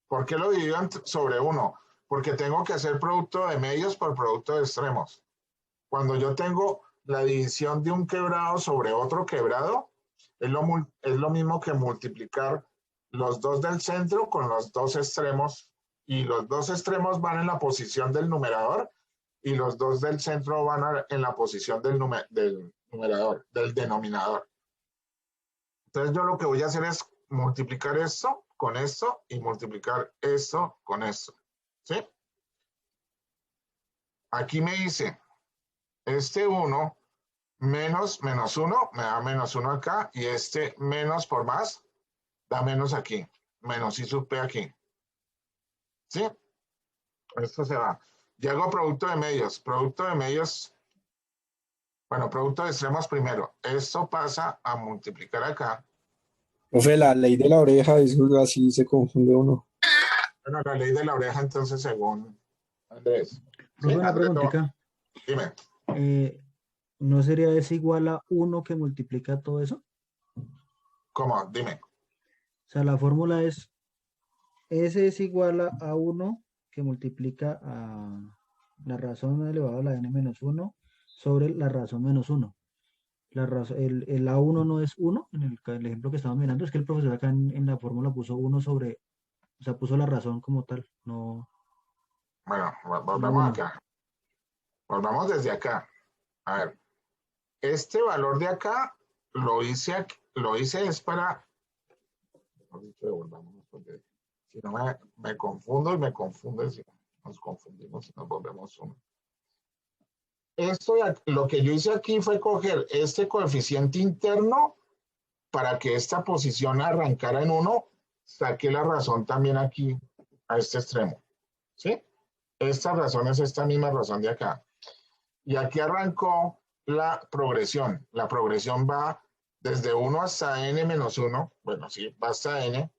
¿Por qué lo divido sobre 1? Porque tengo que hacer producto de medios por producto de extremos. Cuando yo tengo la división de un quebrado sobre otro quebrado, es lo mismo que multiplicar los dos del centro con los dos extremos, y los dos extremos van en la posición del numerador y los dos del centro van en la posición del denominador. Entonces yo lo que voy a hacer es multiplicar esto con esto y multiplicar esto con esto, ¿sí? Aquí me dice, este 1 menos 1 me da menos 1 acá, y este menos por más da menos aquí, menos I sub P aquí. ¿Sí? Esto se va. Llego a producto de medios. Producto de medios, bueno, producto de extremos primero. Esto pasa a multiplicar acá. Profe, la ley de la oreja, eso así se confunde uno. Bueno, la ley de la oreja, entonces, según Andrés. Profe, una Andrés, preguntita. Dime. ¿No sería S igual a 1 que multiplica todo eso? ¿Cómo? Dime. O sea, la fórmula es S es igual a 1 que multiplica a la razón elevado a la n menos 1 sobre la razón menos 1. El A1 no es 1, en el ejemplo que estamos mirando, es que el profesor acá en la fórmula puso 1 sobre, o sea, puso la razón como tal, no. Bueno, volvamos acá. Volvamos desde acá. A ver, este valor de acá lo hice es para, porque si no me confundo y me confunde, si nos confundimos y nos volvemos uno. Lo que yo hice aquí fue coger este coeficiente interno para que esta posición arrancara en 1, saqué la razón también aquí a este extremo, ¿sí? Esta razón es esta misma razón de acá. Y aquí arrancó la progresión. La progresión va desde 1 hasta n menos 1, bueno, sí, va hasta n,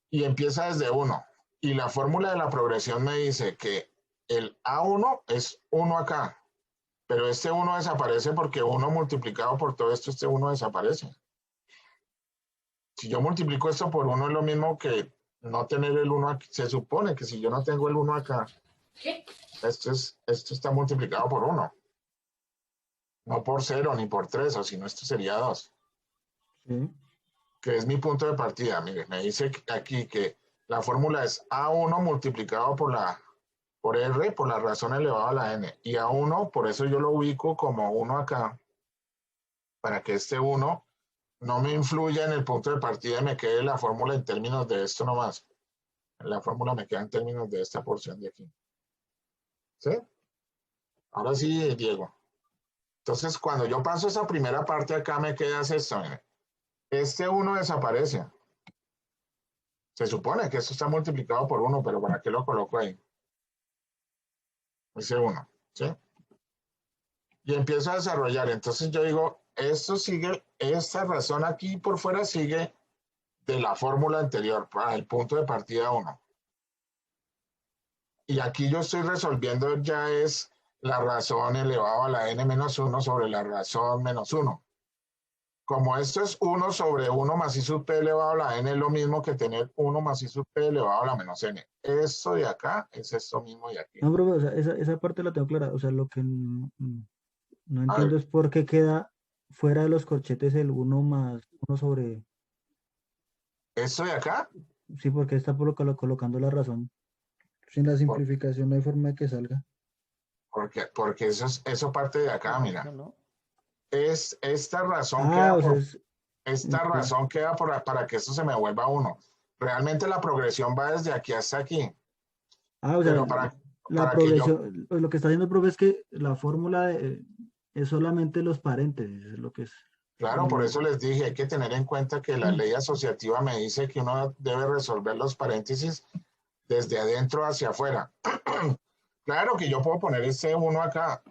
y empieza desde 1. Y la fórmula de la progresión me dice que el A1 es 1 acá, pero este 1 desaparece porque 1 multiplicado por todo esto, este 1 desaparece. Si yo multiplico esto por 1 es lo mismo que no tener el 1 aquí. Se supone que si yo no tengo el 1 acá, esto está multiplicado por 1. No por 0 ni por 3, o si no esto sería 2. Sí. Que es mi punto de partida. Mire, me dice aquí que la fórmula es A1 multiplicado por R, por la razón elevada a la n. Y A1, por eso yo lo ubico como 1 acá, para que este 1 no me influya en el punto de partida y me quede la fórmula en términos de esto nomás. La fórmula me queda en términos de esta porción de aquí. ¿Sí? Ahora sí, Diego. Entonces, cuando yo paso esa primera parte acá, me queda esto. Mire. Este 1 desaparece. Se supone que esto está multiplicado por 1, pero ¿para qué lo coloco ahí? Ese 1, ¿sí? Y empiezo a desarrollar. Entonces yo digo, esto sigue, esta razón aquí por fuera sigue de la fórmula anterior, para el punto de partida 1. Y aquí yo estoy resolviendo ya es la razón elevado a la n menos 1 sobre la razón menos 1. Como esto es 1 sobre 1 más I sub P elevado a la n, es lo mismo que tener 1 más I sub P elevado a la menos n. Esto de acá es esto mismo de aquí. No, pero o sea, esa parte la tengo clara. O sea, No A entiendo ver, es por qué queda fuera de los corchetes el 1 más 1 sobre... esto de acá, Sí, porque está colocando la razón. Sin la por- simplificación no hay forma de que salga. porque eso parte de acá, mira. Es esta razón Ah, queda o sea, por, es... esta ok. razón queda para que esto se me vuelva 1. Realmente la progresión va desde aquí hasta aquí, Ah, o sea, pero la para que yo, progresión, lo que está haciendo el profe es que la fórmula es solamente los paréntesis, es lo que es. claro, por eso les dije, hay que tener en cuenta que la ley asociativa me dice que uno debe resolver los paréntesis desde adentro hacia afuera. Claro que yo puedo poner este 1 acá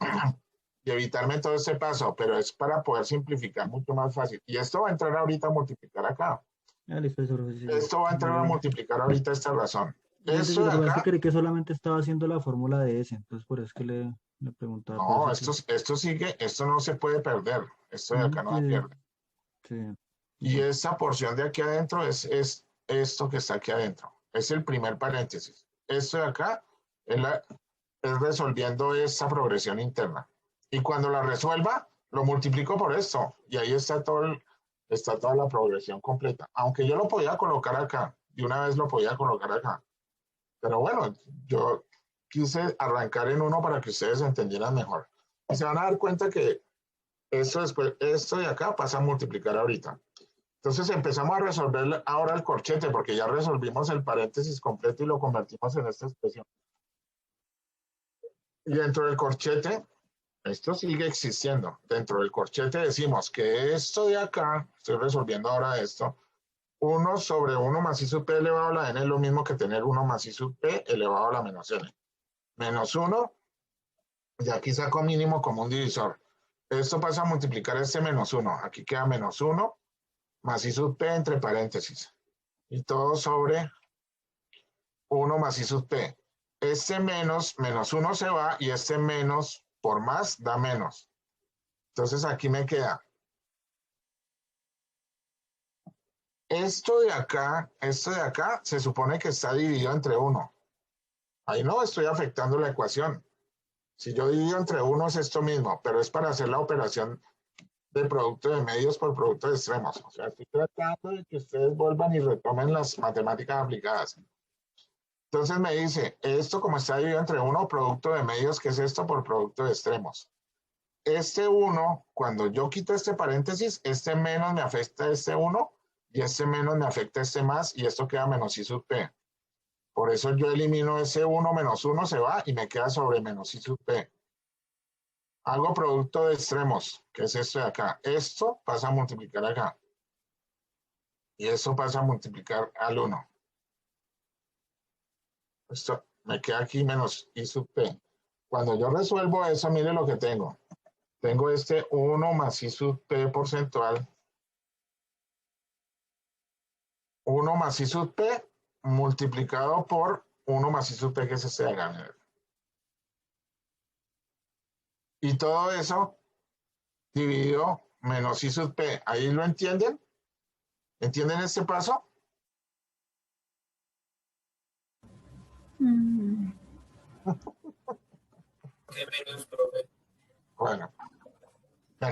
y evitarme todo este paso, pero es para poder simplificar mucho más fácil. Y esto va a entrar ahorita a multiplicar acá. Ah, listo, eso, profe, sí, Esto va a entrar a yo multiplicar ahorita esta razón. ya entendí, Esto lo de que pasa es que acá, creí que solamente estaba haciendo la fórmula de S, entonces por eso es que le preguntaba por no, eso. esto sigue, esto no se puede perder. Esto de acá no se Sí, pierde. sí, Y bueno, esa porción de aquí adentro es esto que está aquí adentro. Es el primer paréntesis. Esto de acá es, es resolviendo esa progresión interna. Y cuando la resuelva, lo multiplico por esto. Y ahí está está toda la progresión completa. Aunque yo lo podía colocar acá, de una vez lo podía colocar acá. Pero bueno, yo quise arrancar en uno para que ustedes entendieran mejor. Y se van a dar cuenta que esto de acá pasa a multiplicar ahorita. Entonces empezamos a resolver ahora el corchete, porque ya resolvimos el paréntesis completo y lo convertimos en esta expresión. Y dentro del corchete, esto sigue existiendo. Dentro del corchete decimos que esto de acá, estoy resolviendo ahora esto, 1 sobre 1 más I sub P elevado a la N es lo mismo que tener 1 más I sub P elevado a la menos N. Menos 1, y aquí saco mínimo como un divisor. Esto pasa a multiplicar este menos 1. Aquí queda menos 1 más I sub P entre paréntesis. Y todo sobre 1 más I sub P. Este menos 1 se va y este menos por más da menos. Entonces aquí me queda esto de acá se supone que está dividido entre 1. Ahí no estoy afectando la ecuación. Si yo divido entre 1 es esto mismo, pero es para hacer la operación de producto de medios por producto de extremos. O sea, estoy tratando de que ustedes vuelvan y retomen las matemáticas aplicadas. Entonces me dice, esto como está dividido entre 1, producto de medios, ¿qué es esto? Por producto de extremos. Este 1, cuando yo quito este paréntesis, este menos me afecta a este 1 y este menos me afecta a este más y esto queda menos I sub P. Por eso yo elimino ese 1 menos 1 se va y me queda sobre menos I sub P. Hago producto de extremos, que es esto de acá. Esto pasa a multiplicar acá. Y esto pasa a multiplicar al 1. Esto me queda aquí menos I sub P. Cuando yo resuelvo eso, mire lo que tengo. Tengo este 1 más I sub P porcentual. 1 más I sub P multiplicado por 1 más I sub P, que es este de acá. Y todo eso dividido menos I sub P. ¿Ahí lo entienden? ¿Entienden este paso? Mm, Bueno,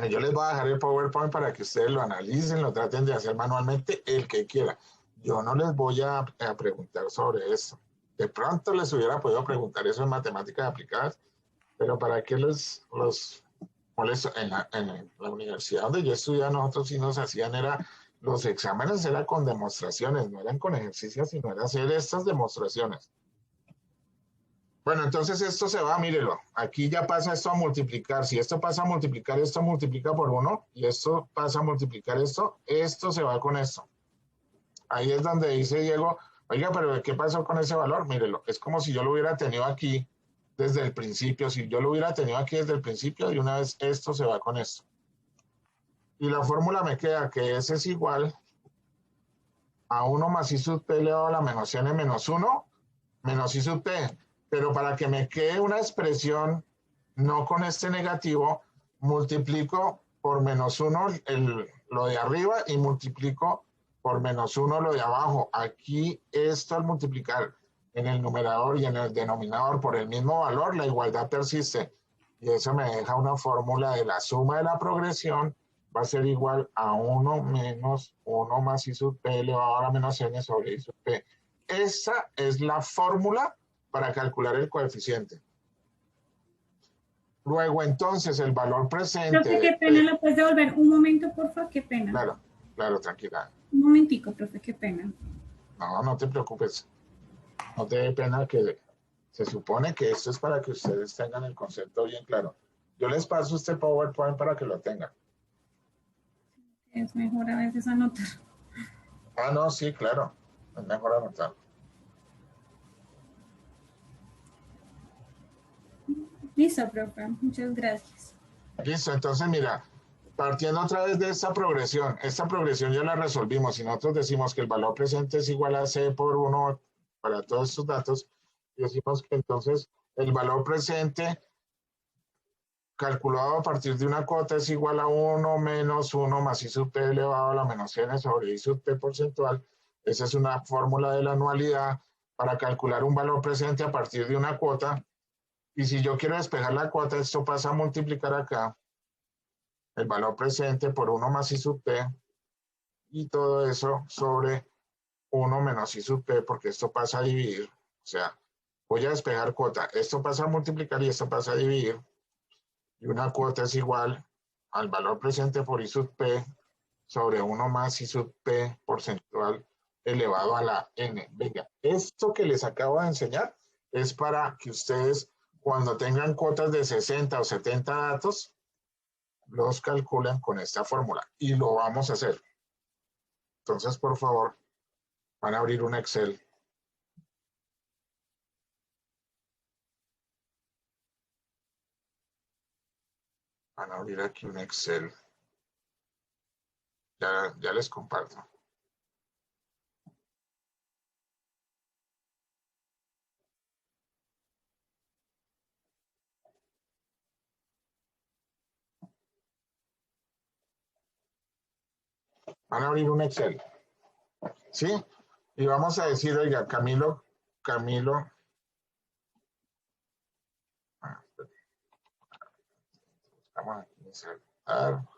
yo les voy a dejar el PowerPoint para que ustedes lo analicen, lo traten de hacer manualmente, el que quiera. Yo no les voy a preguntar sobre eso. De pronto les hubiera podido preguntar eso en matemáticas aplicadas, pero ¿para qué los molesto? En la universidad donde yo estudiaba, nosotros sí nos hacían, los exámenes eran con demostraciones, no eran con ejercicios, sino era hacer estas demostraciones. Bueno, entonces esto se va, mírelo. Aquí ya pasa esto a multiplicar. Si esto pasa a multiplicar, esto multiplica por 1 y esto pasa a multiplicar esto se va con esto. Ahí es donde dice Diego, oiga, pero ¿qué pasó con ese valor? Mírelo, es como si yo lo hubiera tenido aquí desde el principio. Si yo lo hubiera tenido aquí desde el principio, y una vez esto se va con esto. Y la fórmula me queda que S es igual a 1 más I sub P elevado a la menos N menos 1 menos I sub P. Pero para que me quede una expresión no con este negativo, multiplico por menos 1 lo de arriba y multiplico por menos 1 lo de abajo. Aquí esto al multiplicar en el numerador y en el denominador por el mismo valor, la igualdad persiste. Y eso me deja una fórmula de la suma de la progresión va a ser igual a 1 menos 1 más I sub P elevado a la menos N sobre I sub P. Esa es la fórmula para calcular el coeficiente. Luego, entonces, el valor presente... Profe, qué pena, ¿lo puedes devolver un momento, porfa? Qué pena. Claro, claro, tranquila. Un momentico, profe, qué pena. No, no te preocupes. No te dé pena que se supone que esto es para que ustedes tengan el concepto bien claro. Yo les paso este PowerPoint para que lo tengan. Es mejor a veces anotar. Ah, no, sí, claro. Es mejor anotar. Listo, profe. Muchas gracias. Listo, entonces mira, partiendo otra vez de esta progresión ya la resolvimos. Si nosotros decimos que el valor presente es igual a C por 1 para todos estos datos, decimos que entonces el valor presente calculado a partir de una cuota es igual a 1 menos 1 más I sub P elevado a la menos N sobre I sub P porcentual. Esa es una fórmula de la anualidad para calcular un valor presente a partir de una cuota. Y si yo quiero despejar la cuota, esto pasa a multiplicar acá el valor presente por 1 más I sub P y todo eso sobre 1 menos I sub P, porque esto pasa a dividir. O sea, voy a despejar cuota. Esto pasa a multiplicar y esto pasa a dividir. Y una cuota es igual al valor presente por I sub P sobre 1 más I sub P porcentual elevado a la N. Venga, esto que les acabo de enseñar es para que ustedes, cuando tengan cuotas de 60 o 70 datos, los calculen con esta fórmula. Y lo vamos a hacer. Entonces, por favor, van a abrir un Excel. Van a abrir aquí un Excel. Ya les comparto. Van a abrir un Excel. ¿Sí? Y vamos a decir, oiga, Camilo, vamos a insertar,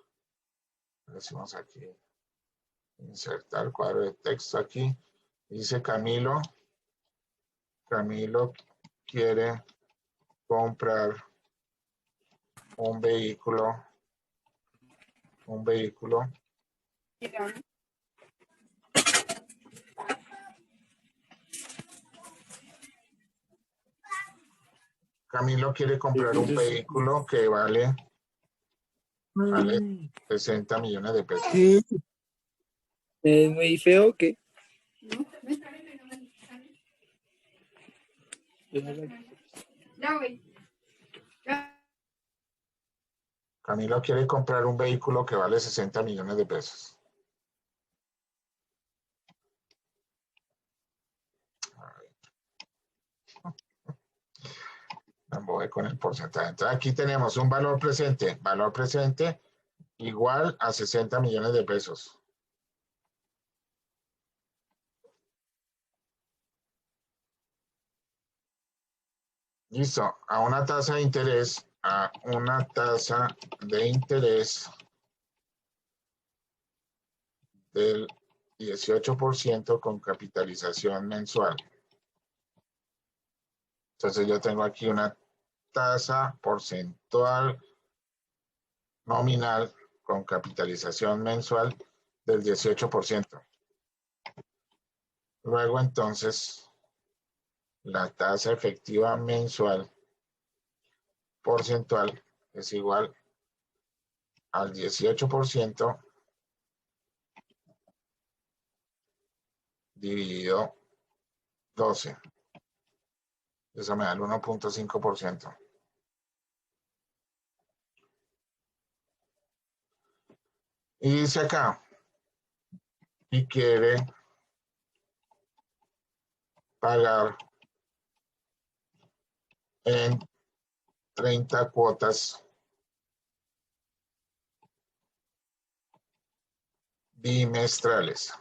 decimos aquí, insertar cuadro de texto aquí, dice Camilo quiere comprar un vehículo, Camilo quiere comprar un vehículo que vale 60 millones de pesos. ¿Es muy feo o qué? Camilo quiere comprar un vehículo que vale 60 millones de pesos. Voy con el porcentaje. Entonces aquí tenemos un valor presente igual a 60 millones de pesos. Listo, a una tasa de interés, del 18% con capitalización mensual. Entonces yo tengo aquí una tasa porcentual nominal con capitalización mensual del 18%. Luego entonces la tasa efectiva mensual porcentual es igual al 18% dividido 12. Eso me da el 1.5%. Y dice acá, y quiere pagar en 30 cuotas bimestrales.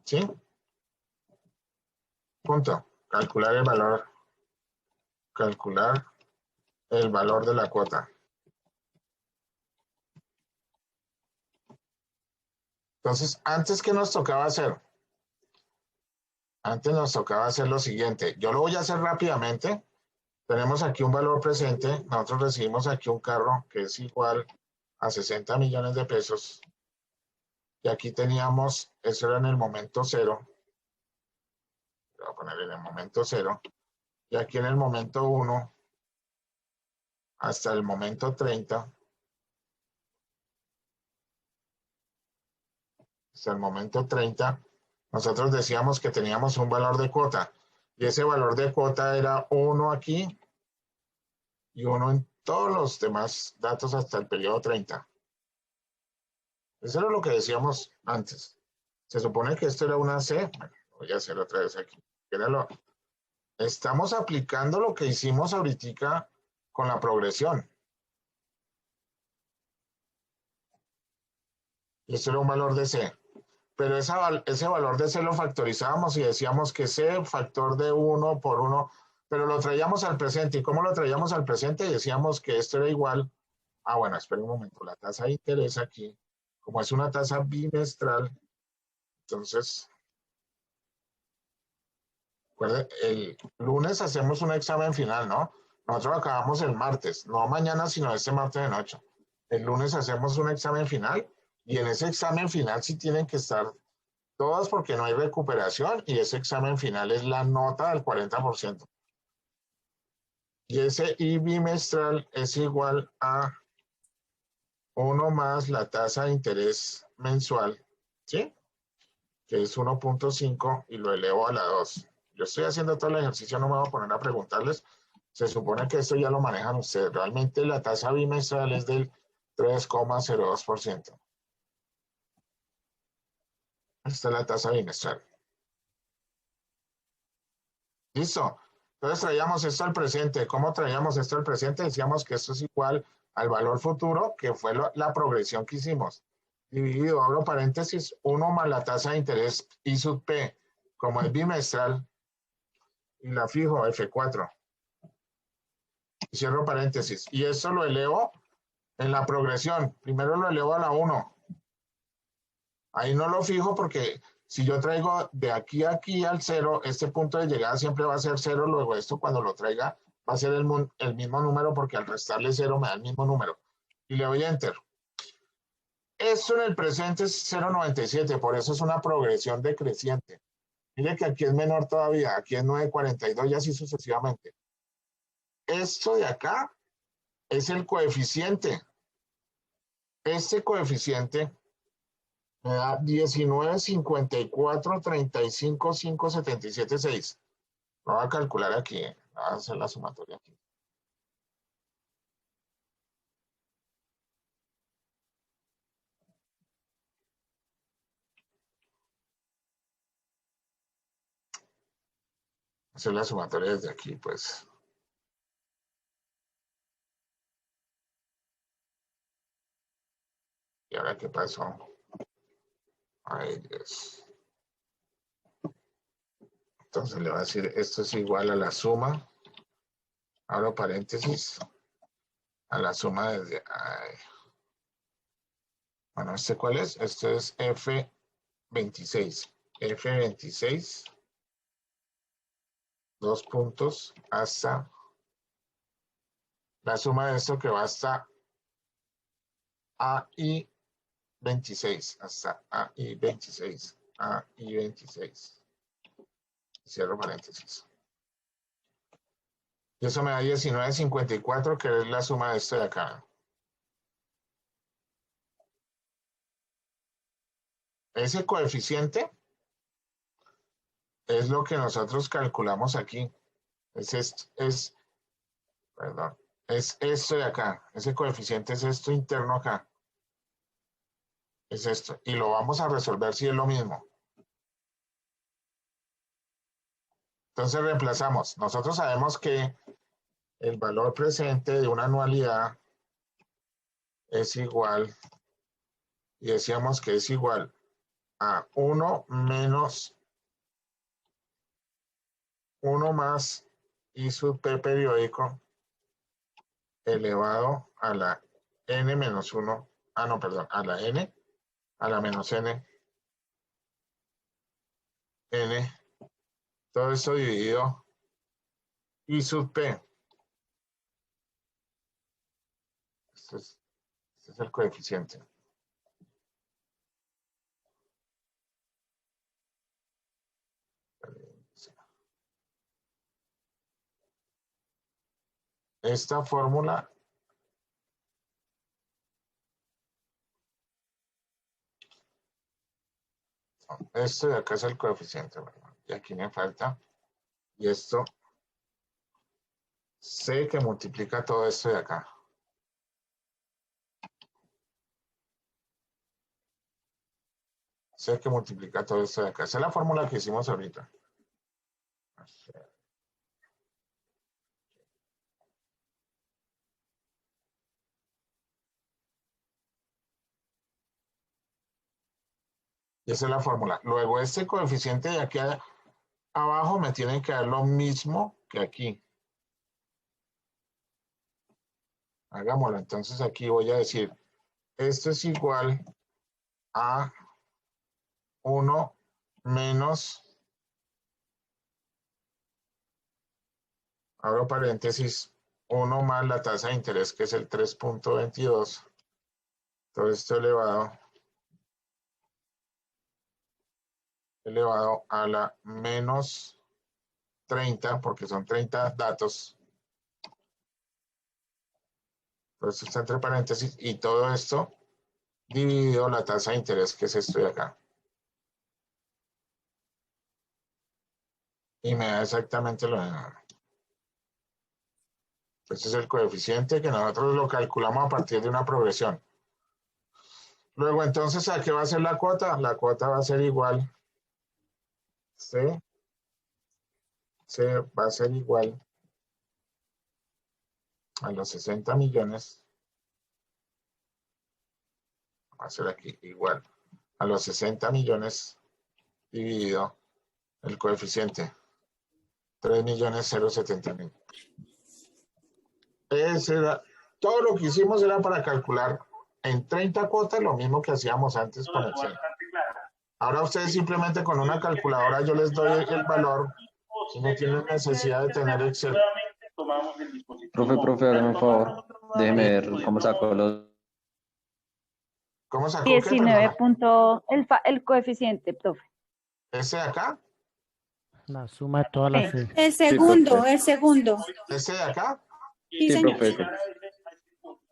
¿Sí? Punto. Calcular el valor. Calcular el valor de la cuota. Entonces, antes, ¿qué nos tocaba hacer? Antes nos tocaba hacer lo siguiente. Yo lo voy a hacer rápidamente. Tenemos aquí un valor presente. Nosotros recibimos aquí un carro que es igual a 60 millones de pesos. Y aquí teníamos, eso era en el momento cero. Voy a poner en el momento cero. Y aquí en el momento 1 hasta el momento 30. Hasta el momento 30, nosotros decíamos que teníamos un valor de cuota. Y ese valor de cuota era 1 aquí y 1 en todos los demás datos hasta el periodo 30. Eso era lo que decíamos antes. Se supone que esto era una C. Bueno, voy a hacer otra vez aquí. Estamos aplicando lo que hicimos ahorita con la progresión. Y esto era un valor de C. Pero ese valor de C lo factorizábamos y decíamos que C factor de 1 por 1, pero lo traíamos al presente. ¿Y cómo lo traíamos al presente? Decíamos que esto era igual. Bueno, espera un momento. La tasa de interés aquí, como es una tasa bimestral, entonces, el lunes hacemos un examen final, ¿no? Nosotros acabamos el martes, no mañana, sino este martes de noche. El lunes hacemos un examen final. Y en ese examen final sí tienen que estar todos porque no hay recuperación y ese examen final es la nota del 40%. Y ese I bimestral es igual a 1 más la tasa de interés mensual, ¿sí? Que es 1.5 y lo elevo a la 2. Yo estoy haciendo todo el ejercicio, no me voy a poner a preguntarles. Se supone que esto ya lo manejan ustedes. Realmente la tasa bimestral es del 3,02%. Esta es la tasa bimestral. Listo. Entonces traíamos esto al presente. ¿Cómo traíamos esto al presente? Decíamos que esto es igual al valor futuro, que fue la progresión que hicimos. Dividido, abro paréntesis, 1 más la tasa de interés I sub P, como es bimestral, y la fijo, F4. Y cierro paréntesis. Y esto lo elevo en la progresión. Primero lo elevo a la 1. Ahí no lo fijo porque si yo traigo de aquí a aquí al 0, este punto de llegada siempre va a ser 0. Luego esto cuando lo traiga va a ser el mismo número porque al restarle 0 me da el mismo número. Y le doy Enter. Esto en el presente es 0,97, por eso es una progresión decreciente. Mire que aquí es menor todavía, aquí es 9,42 y así sucesivamente. Esto de acá es el coeficiente. Este coeficiente me da 19, 54, 35, 5, 77, 6. Lo voy a calcular aquí. Voy a hacer la sumatoria aquí. Hacer la sumatoria desde aquí, pues. ¿Y ahora qué pasó? Ay, Dios. Entonces le voy a decir, esto es igual a la suma. Abro paréntesis. A la suma desde... Ay. Bueno, ¿este cuál es? Este es F26. F26. 2 puntos hasta... La suma de esto que va hasta AI26. Hasta AI26. AI26. Cierro paréntesis. Y eso me da 19,54, que es la suma de esto de acá. Ese coeficiente es lo que nosotros calculamos aquí. Es esto de acá. Ese coeficiente es esto interno acá. Es esto. Y lo vamos a resolver si es lo mismo. Entonces reemplazamos. Nosotros sabemos que el valor presente de una anualidad es igual, y decíamos que es igual a 1 menos 1 más I sub P periódico elevado a la N menos 1, no, perdón, a la N, a la menos N, todo esto dividido I sub P. Este es el coeficiente. Esta fórmula esto de acá es el coeficiente, ¿verdad? Y aquí me falta, y esto C que multiplica todo esto de acá. C que multiplica todo esto de acá. Esa es la fórmula que hicimos ahorita. Y esa es la fórmula. Luego este coeficiente de aquí abajo me tiene que dar lo mismo que aquí. Hagámoslo. Entonces aquí voy a decir, esto es igual a 1 menos, abro paréntesis, 1 más la tasa de interés que es el 3.22. Todo esto elevado a la menos 30, porque son 30 datos. Todo esto está entre paréntesis y todo esto dividido la tasa de interés que es esto de acá. Y me da exactamente lo mismo. Este es el coeficiente que nosotros lo calculamos a partir de una progresión. Luego, entonces, ¿a qué va a ser la cuota? La cuota va a ser igual. C va a ser igual a los 60 millones. Va a ser aquí igual a los 60 millones dividido el coeficiente. 3.070.000. Todo lo que hicimos era para calcular en 30 cuotas lo mismo que hacíamos antes con Excel. Ahora ustedes simplemente con una calculadora yo les doy el valor y no tienen necesidad de tener Excel. Profe, hágame un favor. Déjeme ver cómo sacó los... ¿Cómo sacó 19 punto, el coeficiente, profe. ¿Ese de acá? La suma de todas las... El segundo, el segundo. ¿Ese de acá? Sí, Sí, señor. profe.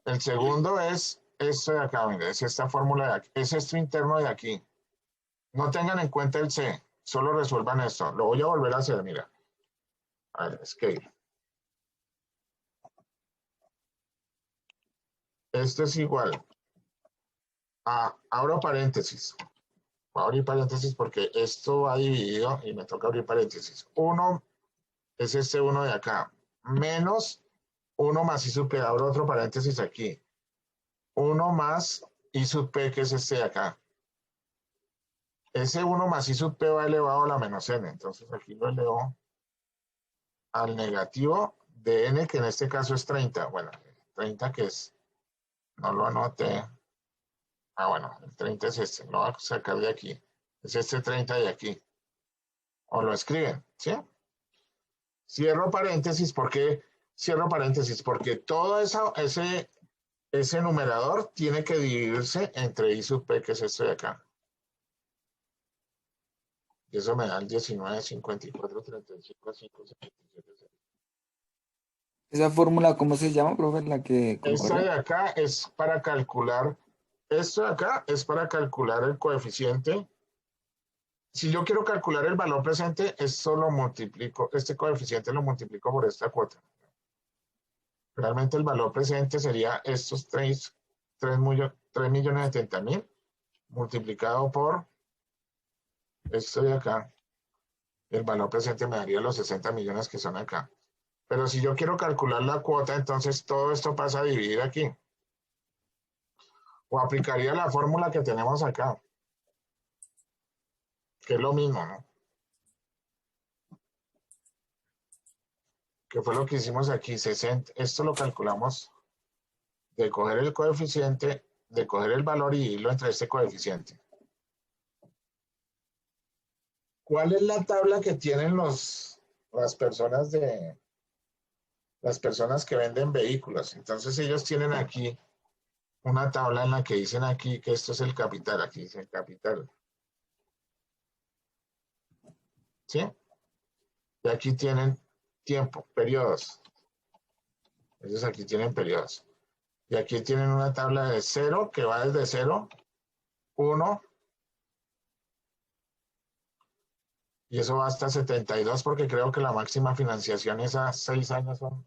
El segundo es esto de acá, mire, es esta fórmula de aquí, es esto interno de aquí. No tengan en cuenta el C, solo resuelvan esto. Lo voy a volver a hacer, mira. A ver, scale. Esto es igual a, abro paréntesis. Voy a abrir paréntesis porque esto va dividido y me toca abrir paréntesis. 1 es este 1 de acá, menos 1 más I sub P, abro otro paréntesis aquí. 1 más I sub P, que es este de acá. Ese 1 más I sub P va elevado a la menos N, entonces aquí lo elevo al negativo de N, que en este caso es 30. Bueno, 30 que es, no lo anoté. Bueno, el 30 es este, lo voy a sacar de aquí. Es este 30 de aquí. O lo escriben, ¿sí? Cierro paréntesis, ¿por qué cierro paréntesis? Porque todo ese numerador tiene que dividirse entre I sub P, que es este de acá. Y eso me da el 19, 54, 35, 5, 77. ¿Esa fórmula cómo se llama, profe? La que... Esta de acá es para calcular, esto de acá es para calcular el coeficiente. Si yo quiero calcular el valor presente, esto lo multiplico, este coeficiente lo multiplico por esta cuota. Realmente el valor presente sería estos 3.070.000 multiplicado por esto de acá. El valor presente me daría los 60 millones que son acá. Pero si yo quiero calcular la cuota, entonces todo esto pasa a dividir aquí. O aplicaría la fórmula que tenemos acá. Que es lo mismo, ¿no? que fue lo que hicimos aquí, 60, esto lo calculamos de coger el coeficiente, de coger el valor y irlo entre este coeficiente. ¿Cuál es la tabla que tienen las personas que venden vehículos? Entonces ellos tienen aquí una tabla en la que dicen aquí que esto es el capital, aquí dice el capital. ¿Sí? Y aquí tienen tiempo, periodos. Ellos aquí tienen periodos. Y aquí tienen una tabla de 0, que va desde 0, 1, y eso va hasta 72, porque creo que la máxima financiación es a 6 años, son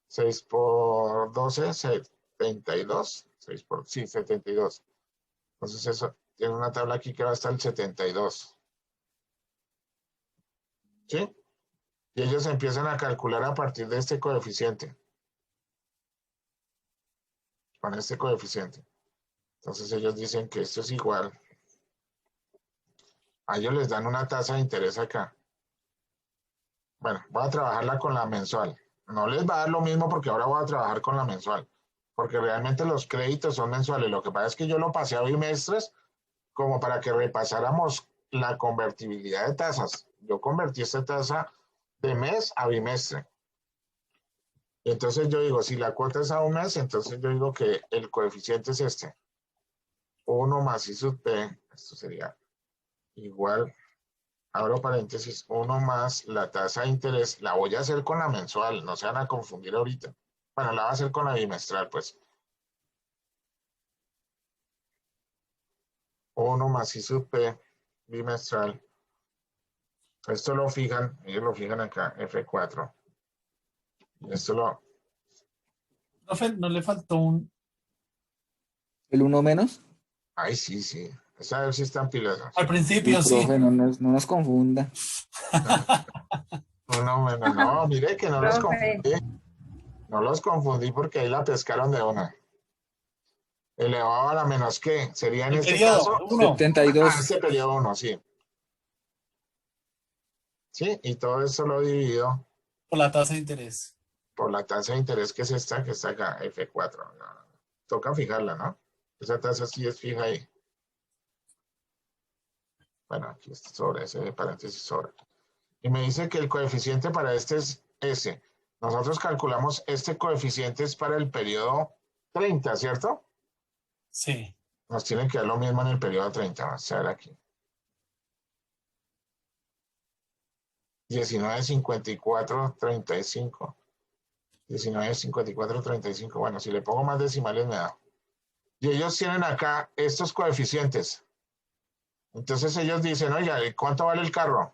6 por 12, 72, 6 por, sí, 72. Entonces eso, tiene una tabla aquí que va hasta el 72. ¿Sí? Y ellos empiezan a calcular a partir de este coeficiente. Con este coeficiente. Entonces ellos dicen que esto es igual. A ellos les dan una tasa de interés acá. Bueno, voy a trabajarla con la mensual. No les va a dar lo mismo porque ahora voy a trabajar con la mensual. Porque realmente los créditos son mensuales. Lo que pasa es que yo lo pasé a bimestres como para que repasáramos la convertibilidad de tasas. Yo convertí esta tasa de mes a bimestre. Entonces yo digo, si la cuota es a un mes, entonces yo digo que el coeficiente es este. 1 más I sub P, esto sería igual, abro paréntesis, 1 más la tasa de interés, la voy a hacer con la mensual, no se van a confundir ahorita. Bueno, la voy a hacer con la bimestral, pues. 1 más I sub P, bimestral. Esto lo fijan, ellos lo fijan acá, F4. Y esto lo... Profe, ¿no le faltó un? ¿El 1 menos? Ay, sí, sí. A ver si están pilosas. Al principio sí. Profe, no nos confunda. No, mire que no los confundí. No los confundí porque ahí la pescaron de una. Elevado a la menos que sería en este caso 72. este periodo 1, sí. Sí, y todo esto lo divido Por la tasa de interés. por la tasa de interés que es esta, que está acá, F4. No, toca fijarla, ¿no? Esa tasa sí es fija ahí. Bueno, aquí está sobre ese paréntesis sobre. Y me dice que el coeficiente para este es S. Nosotros calculamos este coeficiente es para el periodo 30, ¿cierto? Sí. Nos tiene que dar lo mismo en el periodo 30. Vamos a ver aquí. 19.54.35. 19.54.35. Bueno, si le pongo más decimales me da. Y ellos tienen acá estos coeficientes. Entonces ellos dicen, oiga, ¿cuánto vale el carro?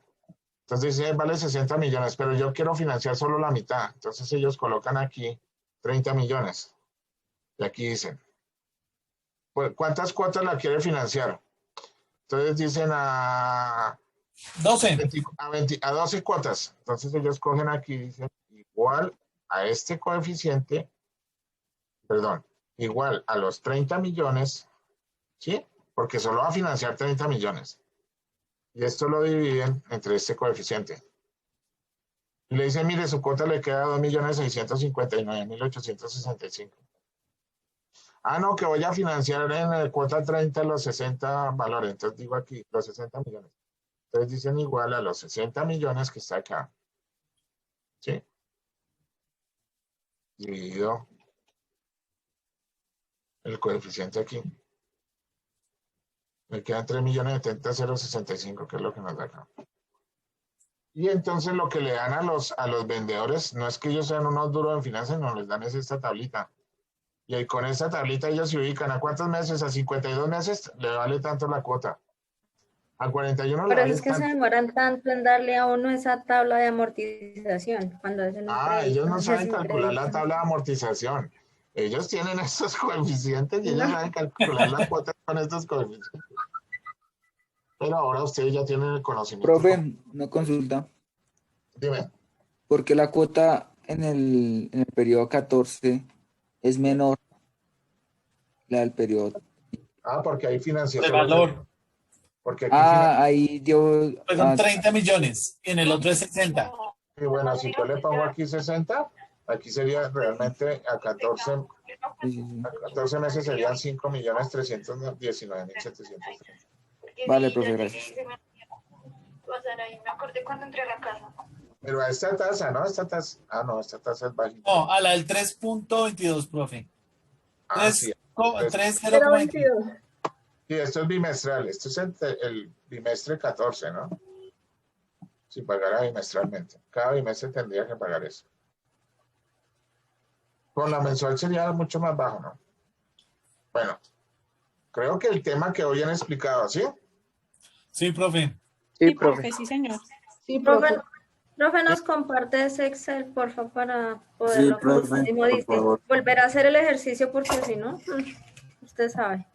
Entonces dicen, vale 60 millones, pero yo quiero financiar solo la mitad. Entonces ellos colocan aquí 30 millones. Y aquí dicen, pues, ¿cuántas cuotas la quiere financiar? Entonces dicen a 12. A 12 cuotas. Entonces ellos cogen aquí y dicen, igual a este coeficiente, perdón, igual a los 30 millones, ¿sí? Porque solo va a financiar 30 millones. Y esto lo dividen entre este coeficiente. Y le dicen, mire, su cuota le queda 2.659.865. Ah, no, que voy a financiar en el cuota 30 los 60 valores. Entonces digo aquí, los 60 millones. Entonces dicen igual a los 60 millones que está acá. ¿Sí? Dividido el coeficiente aquí. Me quedan 3.070.065, que es lo que nos da acá. Y entonces lo que le dan a los vendedores, no es que ellos sean unos duros en finanzas, no les dan es esta tablita. Y ahí con esta tablita ellos se ubican a cuántos meses, a 52 meses le vale tanto la cuota. A 41 Pero le vale es que tanto. se demoran tanto en darle a uno esa tabla de amortización cuando hacen un crédito. Ellos no saben hacen un calcular la crédito. tabla de amortización. Ellos tienen estos coeficientes y ellos saben calcular las cuotas con estos coeficientes. Pero ahora ustedes ya tienen el conocimiento. Profe, una consulta. Dime. ¿Por qué la cuota en el periodo 14 es menor la del periodo? Porque ahí financiación. De valor. Porque aquí ahí dio... Pues son 30 millones y en el otro es 60. Y bueno, si yo le pongo aquí 60, aquí sería realmente a 14 meses serían 5.319.730. Vale, profe, gracias. Me acordé cuando entré a la casa. Pero a esta tasa, ¿no? Esta tasa, no, esta tasa es bajita. No, a la del 3.22, profe. Sí. 3.022. Sí, esto es bimestral, esto es el bimestre 14, ¿no? Si pagara bimestralmente. Cada bimestre tendría que pagar eso. Con la mensual sería mucho más bajo, ¿no? Bueno, creo que el tema que hoy han explicado, ¿sí? Sí, profe. Sí, profe, sí, señor. Sí, profe. Profe, nos comparte ese Excel, por favor, para poderlo. Sí, profe, Mismo por dice, favor. volver a hacer el ejercicio porque si no, usted sabe.